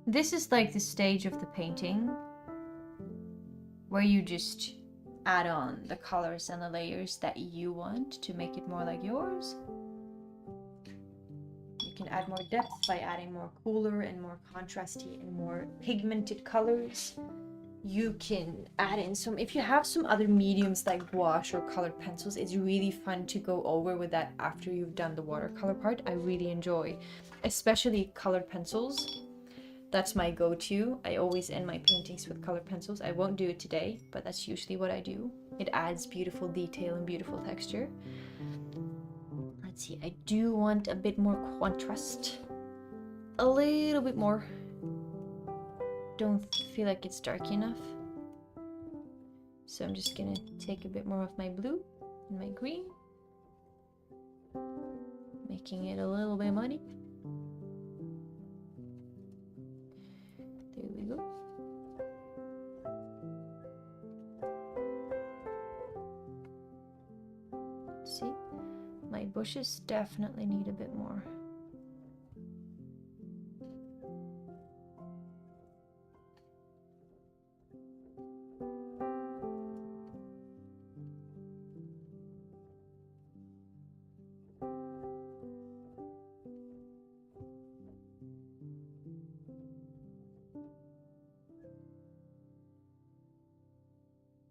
This is like the stage of the painting where you just add on the colors and the layers that you want to make it more like yours. You can add more depth by adding more cooler and more contrasty and more pigmented colors. You can add in some, if you have some other mediums like gouache or colored pencils, it's really fun to go over with that after you've done the watercolor part. I really enjoy, especially colored pencils. That's my go-to. I always end my paintings with colored pencils. I won't do it today, but that's usually what I do. It adds beautiful detail and beautiful texture. Let's see, I do want a bit more contrast. A little bit more. Don't feel like it's dark enough. So I'm just gonna take a bit more of my blue and my green, making it a little bit muddy. There we go. See, my bushes definitely need a bit more.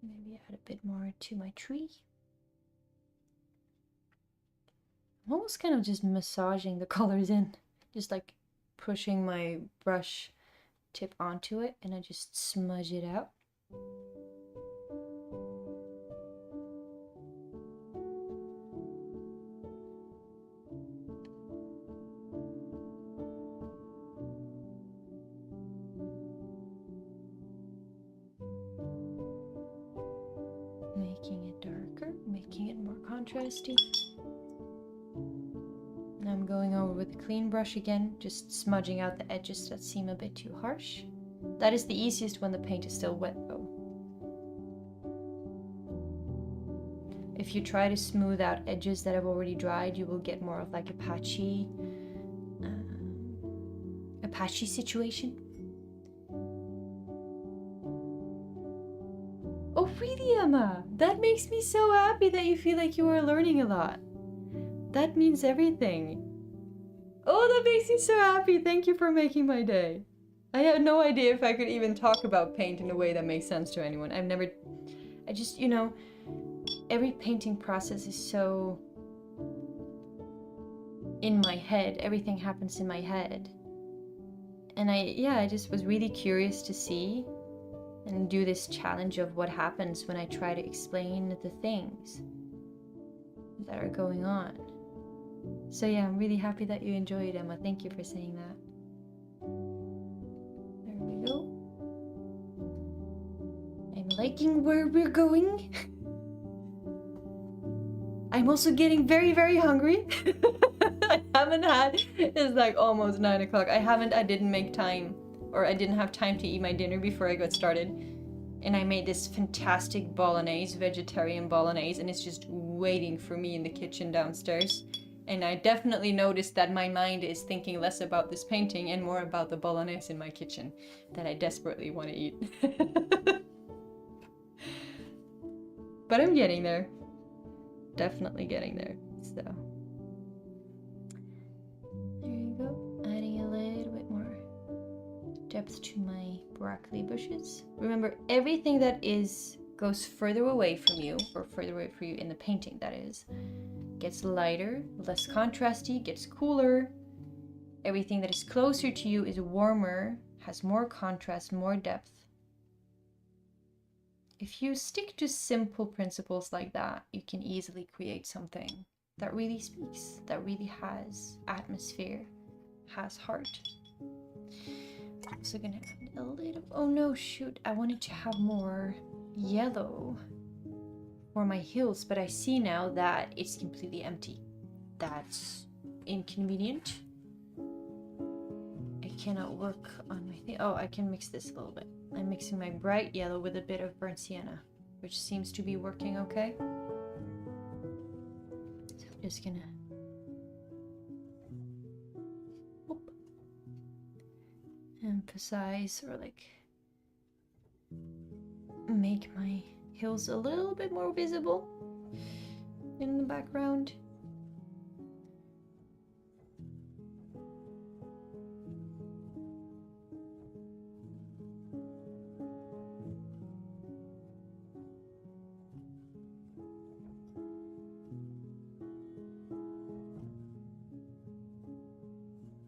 Maybe add a bit more to my tree. I'm almost kind of just massaging the colors in, just like pushing my brush tip onto it, and I just smudge it out. Making it darker, making it more contrasty. And I'm going over with a clean brush again, just smudging out the edges that seem a bit too harsh. That is the easiest when the paint is still wet though. If you try to smooth out edges that have already dried, you will get more of like a patchy patchy situation. Oh, really, Emma? That makes me so happy that you feel like you are learning a lot. That means everything. Oh, that makes me so happy. Thank you for making my day. I had no idea if I could even talk about paint in a way that makes sense to anyone. I just, you know, every painting process is so in my head. Everything happens in my head. And I just was really curious to see and do this challenge of what happens when I try to explain the things that are going on. So yeah, I'm really happy that you enjoyed, Emma. Thank you for saying that. There we go. I'm liking where we're going. I'm also getting very, very hungry. I haven't had, it's like almost 9 o'clock. I didn't make time, or I didn't have time to eat my dinner before I got started. And I made this fantastic bolognese, vegetarian bolognese, and it's just waiting for me in the kitchen downstairs. And I definitely noticed that my mind is thinking less about this painting and more about the bolognese in my kitchen that I desperately want to eat. But I'm getting there. Definitely getting there. So there you go. Adding a little bit more depth to my broccoli bushes. Remember, everything that goes further away from you, or further away from you in the painting, that is, gets lighter, less contrasty, gets cooler. Everything that is closer to you is warmer, has more contrast, more depth. If you stick to simple principles like that, you can easily create something that really speaks, that really has atmosphere, has heart. I'm also gonna add a little, oh no, shoot, I wanted to have more yellow for my hills, but I see now that it's completely empty. That's inconvenient. I cannot work on my thing. Oh, I can mix this a little bit. I'm mixing my bright yellow with a bit of burnt sienna, which seems to be working okay. So I'm just gonna emphasize, or like make my hills a little bit more visible in the background.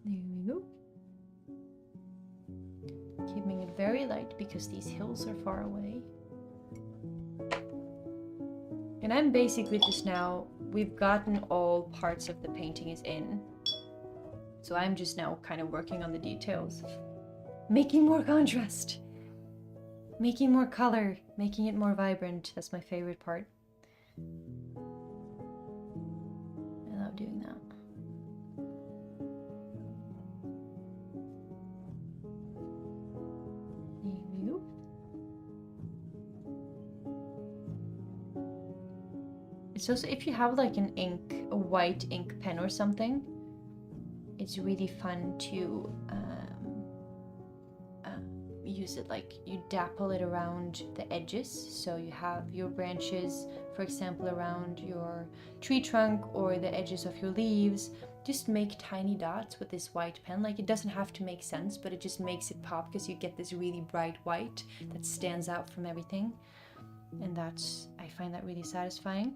There we go. Keeping it very light because these hills are far away. And I'm basically just now, we've gotten all parts of the painting is in. So I'm just now kind of working on the details. Making more contrast. Making more color. Making it more vibrant. That's my favorite part. I love doing that. There we go. It's also, if you have like an ink, a white ink pen or something, it's really fun to use it, like you dapple it around the edges. So you have your branches, for example, around your tree trunk or the edges of your leaves. Just make tiny dots with this white pen. Like, it doesn't have to make sense, but it just makes it pop because you get this really bright white that stands out from everything. And that's, I find that really satisfying.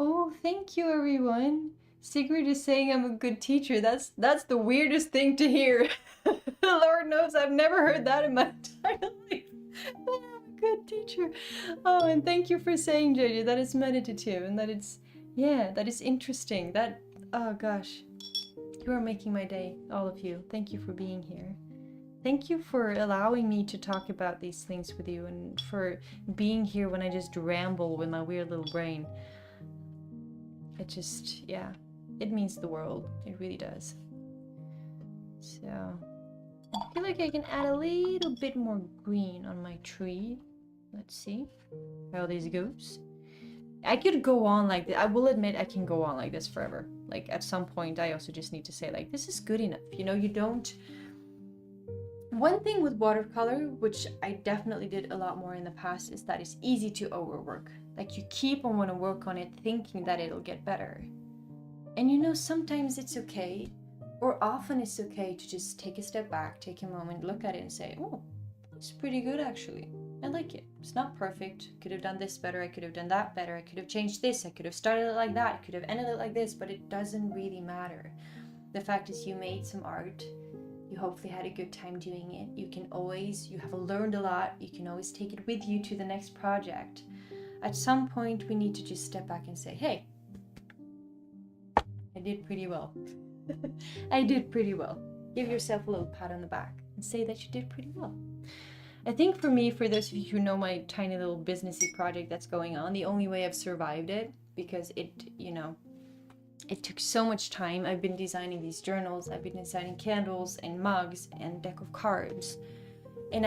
Oh, thank you, everyone. Sigrid is saying I'm a good teacher. That's the weirdest thing to hear. Lord knows I've never heard that in my entire life. I'm a good teacher. Oh, and thank you for saying, JJ, that it's meditative and that it's, yeah, that is interesting. That, oh gosh, you are making my day, all of you. Thank you for being here. Thank you for allowing me to talk about these things with you, and for being here when I just ramble with my weird little brain. It just, yeah, it means the world. It really does. So, I feel like I can add a little bit more green on my tree. Let's see how this goes. I could go on like this. I will admit I can go on like this forever. Like at some point I also just need to say like, this is good enough. You know, you don't... One thing with watercolor, which I definitely did a lot more in the past, is that it's easy to overwork. Like you keep on want to work on it thinking that it'll get better. And you know, sometimes it's okay, or often it's okay to just take a step back, take a moment, look at it and say, oh, it's pretty good actually. I like it. It's not perfect. Could have done this better. I could have done that better. I could have changed this. I could have started it like that. I could have ended it like this, but it doesn't really matter. The fact is you made some art. You hopefully had a good time doing it. You have learned a lot. You can always take it with you to the next project. At some point, we need to just step back and say, hey, I did pretty well. I did pretty well. Give yourself a little pat on the back and say that you did pretty well. I think for me, for those of you who know my tiny little businessy project that's going on, the only way I've survived it, because it, you know, it took so much time. I've been designing these journals, I've been designing candles and mugs and deck of cards. And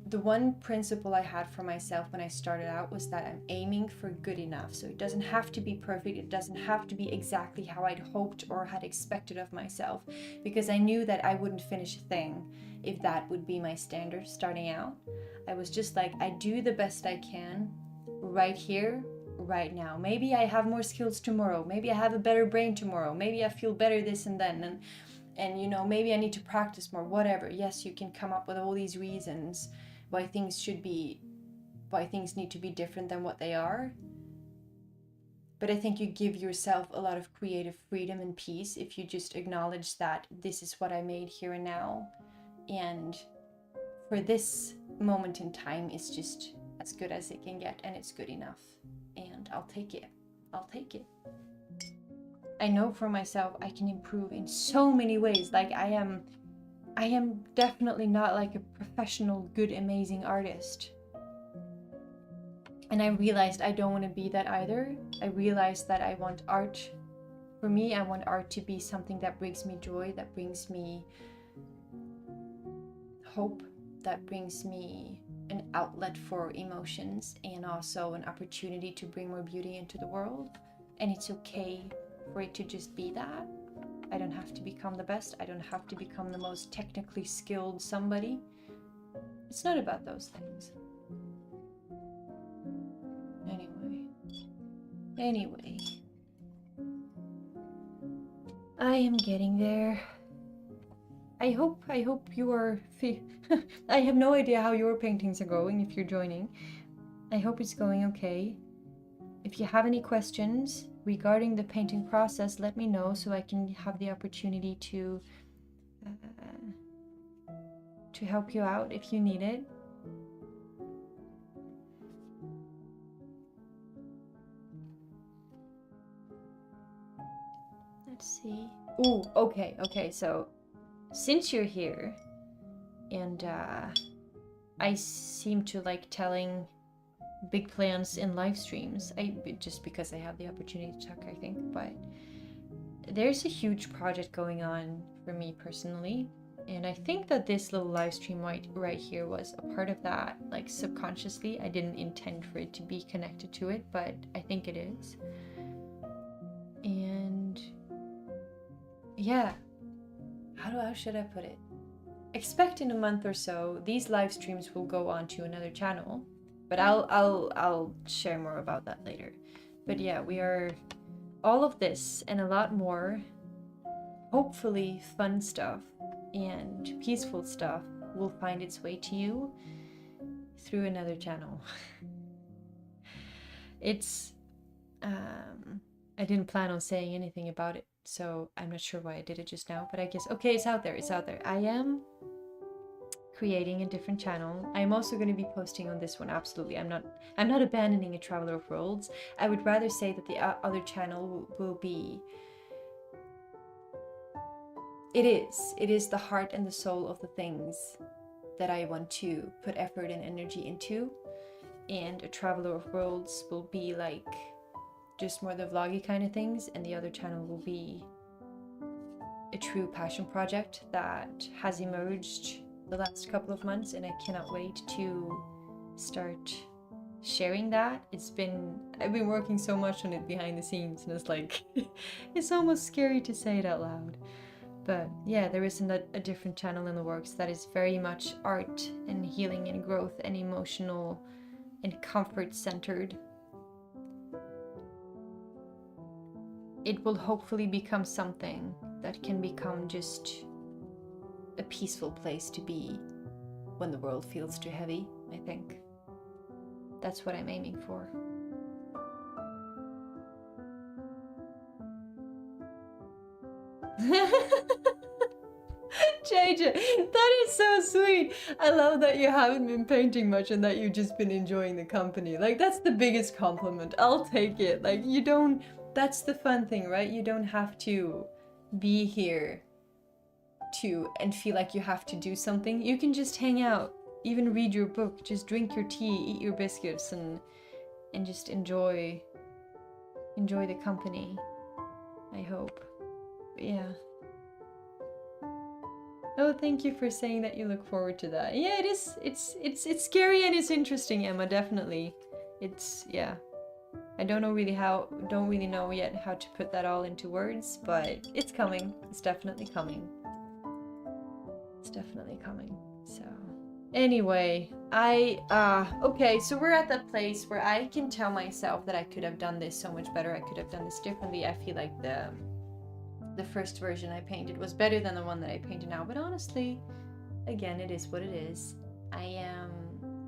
the one principle I had for myself when I started out was that I'm aiming for good enough. So it doesn't have to be perfect. It doesn't have to be exactly how I'd hoped or had expected of myself, because I knew that I wouldn't finish a thing if that would be my standard starting out. I was just like, I do the best I can right here, right now. Maybe I have more skills tomorrow. Maybe I have a better brain tomorrow. Maybe I feel better this and then. And you know, maybe I need to practice more, whatever. Yes, you can come up with all these reasons why things need to be different than what they are. But I think you give yourself a lot of creative freedom and peace if you just acknowledge that this is what I made here and now. And for this moment in time, it's just as good as it can get, and it's good enough. And I'll take it. I'll take it. I know for myself I can improve in so many ways. Like I am definitely not like a professional, good, amazing artist. And I realized I don't want to be that either. I realized that I want art. For me, I want art to be something that brings me joy, that brings me hope, that brings me an outlet for emotions, and also an opportunity to bring more beauty into the world. And it's okay for it to just be that. I don't have to become the best. I don't have to become the most technically skilled somebody. It's not about those things. Anyway. I am getting there. I hope you are... I have no idea how your paintings are going if you're joining. I hope it's going okay. If you have any questions regarding the painting process, let me know so I can have the opportunity to help you out if you need it. Let's see. Ooh, okay, so since you're here, and I seem to like telling big plans in live streams, just because I have the opportunity to talk, I think, but there's a huge project going on for me personally, and I think that this little live stream right here was a part of that, like subconsciously. I didn't intend for it to be connected to it, but I think it is. And yeah, how should I put it? Expect in a month or so, these live streams will go on to another channel, but I'll share more about that later. But yeah, we are all of this and a lot more, hopefully fun stuff and peaceful stuff will find its way to you through another channel. It's I didn't plan on saying anything about it, so I'm not sure why I did it just now, but I guess, okay, it's out there. I am creating a different channel. I'm also going to be posting on this one, absolutely. I'm not abandoning A Traveler of Worlds. I would rather say that the other channel will be... It is the heart and the soul of the things that I want to put effort and energy into. And A Traveler of Worlds will be like just more the vloggy kind of things, and the other channel will be a true passion project that has emerged the last couple of months, and I cannot wait to start sharing that. I've been working so much on it behind the scenes, and it's like, it's almost scary to say it out loud. But yeah, there is a different channel in the works that is very much art and healing and growth and emotional and comfort centered. It will hopefully become something that can become just a peaceful place to be when the world feels too heavy, I think. That's what I'm aiming for. JJ, that is so sweet. I love that you haven't been painting much and that you've just been enjoying the company. Like, that's the biggest compliment. I'll take it. Like, you don't... That's the fun thing, right? You don't have to be here and feel like you have to do something. You can just hang out, even read your book, just drink your tea, eat your biscuits, and just enjoy the company, I hope. But yeah. Oh, thank you for saying that you look forward to that. Yeah, it is. It's scary and it's interesting, Emma, definitely. Yeah. I don't really know yet how to put that all into words, but it's coming. It's definitely coming. It's definitely coming. So, anyway, okay, so we're at that place where I can tell myself that I could have done this so much better. I could have done this differently. I feel like the first version I painted was better than the one that I painted now, but honestly, again, it is what it is. I am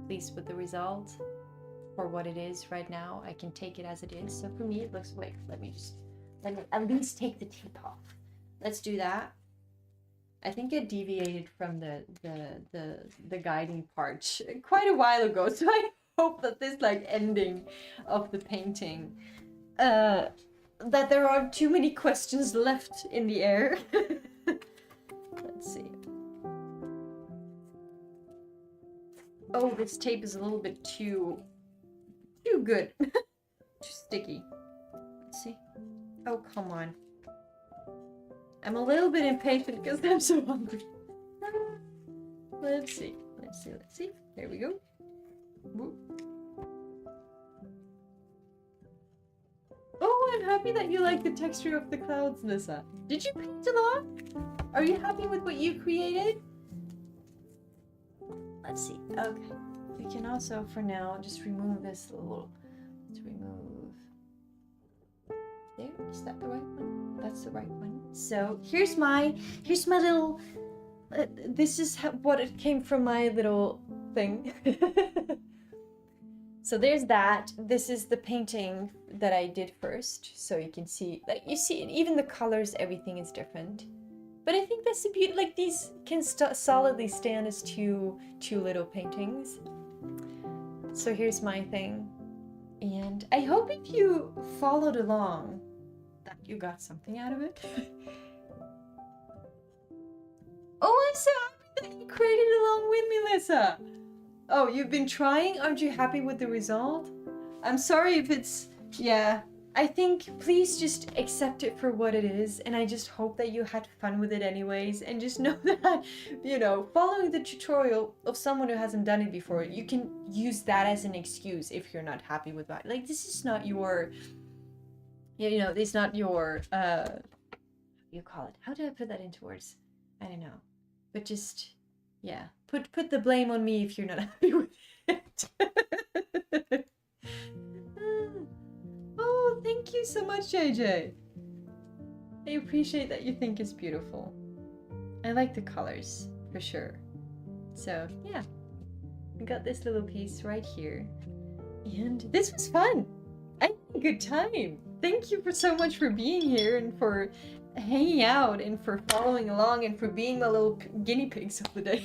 pleased with the result for what it is right now. I can take it as it is. So for me, it looks like, let me at least take the tip off. Let's do that. I think I deviated from the guiding part quite a while ago, so I hope that this like ending of the painting, that there aren't too many questions left in the air. Let's see. Oh, this tape is a little bit too good. Too sticky. Let's see. Oh, come on. I'm a little bit impatient because I'm so hungry. Let's see. There we go. Woo. Oh, I'm happy that you like the texture of the clouds, Nissa. Did you paint a lot? Are you happy with what you created? Let's see. Okay. We can also, for now, just remove this little... Let's remove... There. Is that the right one? That's the right one. So, here's my little... this is what it came from my little thing. So there's that. This is the painting that I did first. So you can see, like, you see, even the colors, everything is different. But I think that's the beauty, like, these can solidly stand as two little paintings. So here's my thing. And I hope if you followed along, that you got something out of it. Oh, I'm so happy that you created along with me, Lisa. Oh, you've been trying? Aren't you happy with the result? I'm sorry if it's... Yeah, I think please just accept it for what it is, and I just hope that you had fun with it anyways, and just know that, you know, following the tutorial of someone who hasn't done it before, you can use that as an excuse if you're not happy with that. Like, this is not your... You know, it's not your... What do you call it? How do I put that into words? I don't know. But just... Yeah, put the blame on me if you're not happy with it. Oh, thank you so much, JJ. I appreciate that you think it's beautiful. I like the colors, for sure. So, yeah. I got this little piece right here. And this was fun. I had a good time. Thank you so much for being here and for hanging out and for following along and for being my little guinea pigs of the day.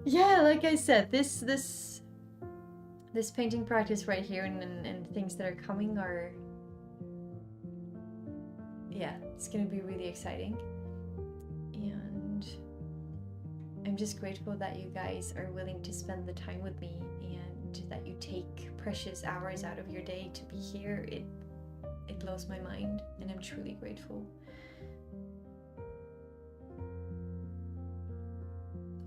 Yeah, like I said, this painting practice right here and things that are coming are, yeah, it's gonna be really exciting. And I'm just grateful that you guys are willing to spend the time with me and that you take precious hours out of your day to be here. It blows my mind, and I'm truly grateful.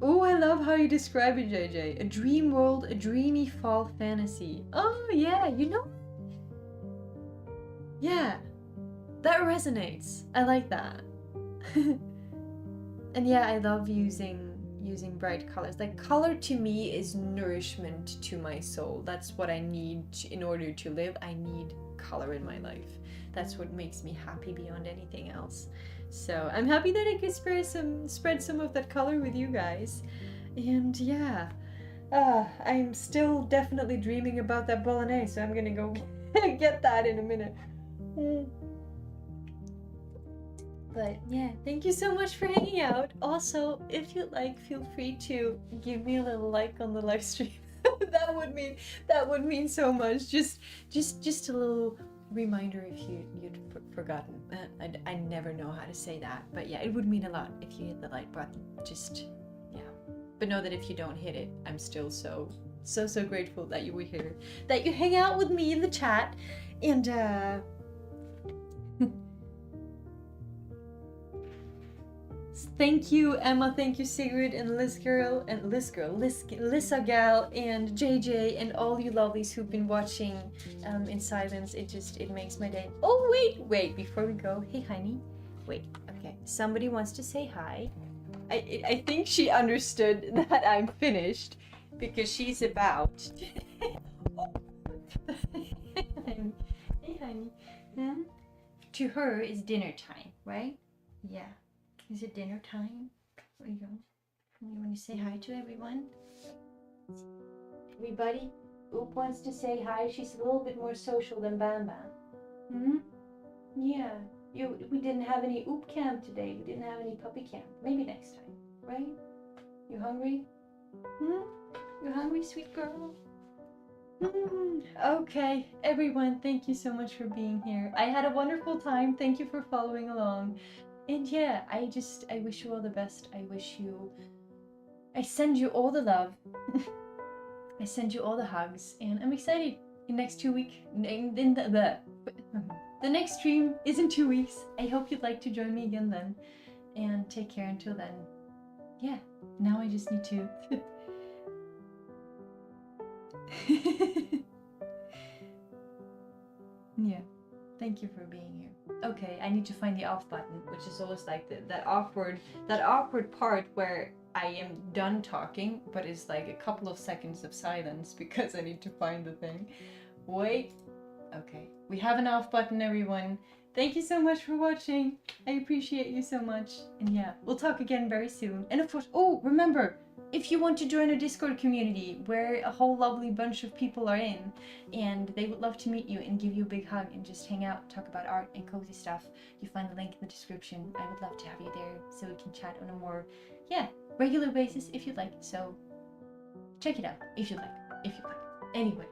Oh, I I love how you describe it, JJ. A dream world, a dreamy fall fantasy. Oh yeah, you know. Yeah, that resonates. I like that. And yeah, I love using bright colors. Like, color to me is nourishment to my soul. That's what I need in order to live. I need color in my life. That's what makes me happy beyond anything else. So I'm happy that I could spread some of that color with you guys. And yeah, I'm still definitely dreaming about that bolognese, so I'm gonna go get that in a minute. But yeah, thank you so much for hanging out. Also, if you'd like, feel free to give me a little like on the live stream. that would mean so much. Just a little reminder if you'd forgotten. I never know how to say that, but yeah, it would mean a lot if you hit the like button. Just yeah. But know that if you don't hit it, I'm still so grateful that you were here, that you hang out with me in the chat, and thank you, Emma. Thank you, Sigrid and Lissa Gal, and JJ, and all you lovelies who've been watching in silence. It makes my day. Oh wait! Before we go, hey honey, wait. Okay, somebody wants to say hi. I think she understood that I'm finished because she's about. Hey honey. To her, it's dinner time, right? Yeah. Is it dinner time? There you go. You want to say hi to everyone? Everybody? Oop wants to say hi. She's a little bit more social than Bam Bam. Yeah. We didn't have any Oop camp today. We didn't have any puppy camp. Maybe next time, right? You hungry? You hungry, sweet girl? Okay, everyone, thank you so much for being here. I had a wonderful time. Thank you for following along. And yeah, I wish you all the best. I send you all the love. I send you all the hugs, and I'm excited. In next 2 weeks, the next stream is in 2 weeks. I hope you'd like to join me again then. And take care until then. Yeah, now I just need to. Yeah, thank you for being here. Okay, I need to find the off button, which is always like that awkward part where I am done talking, but it's like a couple of seconds of silence because I need to find the thing. Wait. Okay, we have an off button, everyone. Thank you so much for watching. I appreciate you so much. And yeah, we'll talk again very soon. And of course, oh, remember, if you want to join a Discord community where a whole lovely bunch of people are in, and they would love to meet you and give you a big hug and just hang out, talk about art and cozy stuff, you find the link in the description. I would love to have you there so we can chat on a more, regular basis if you'd like. So check it out if you'd like. Anyway,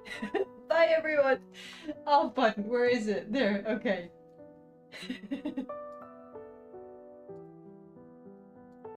bye everyone. Off button, where is it? There, okay.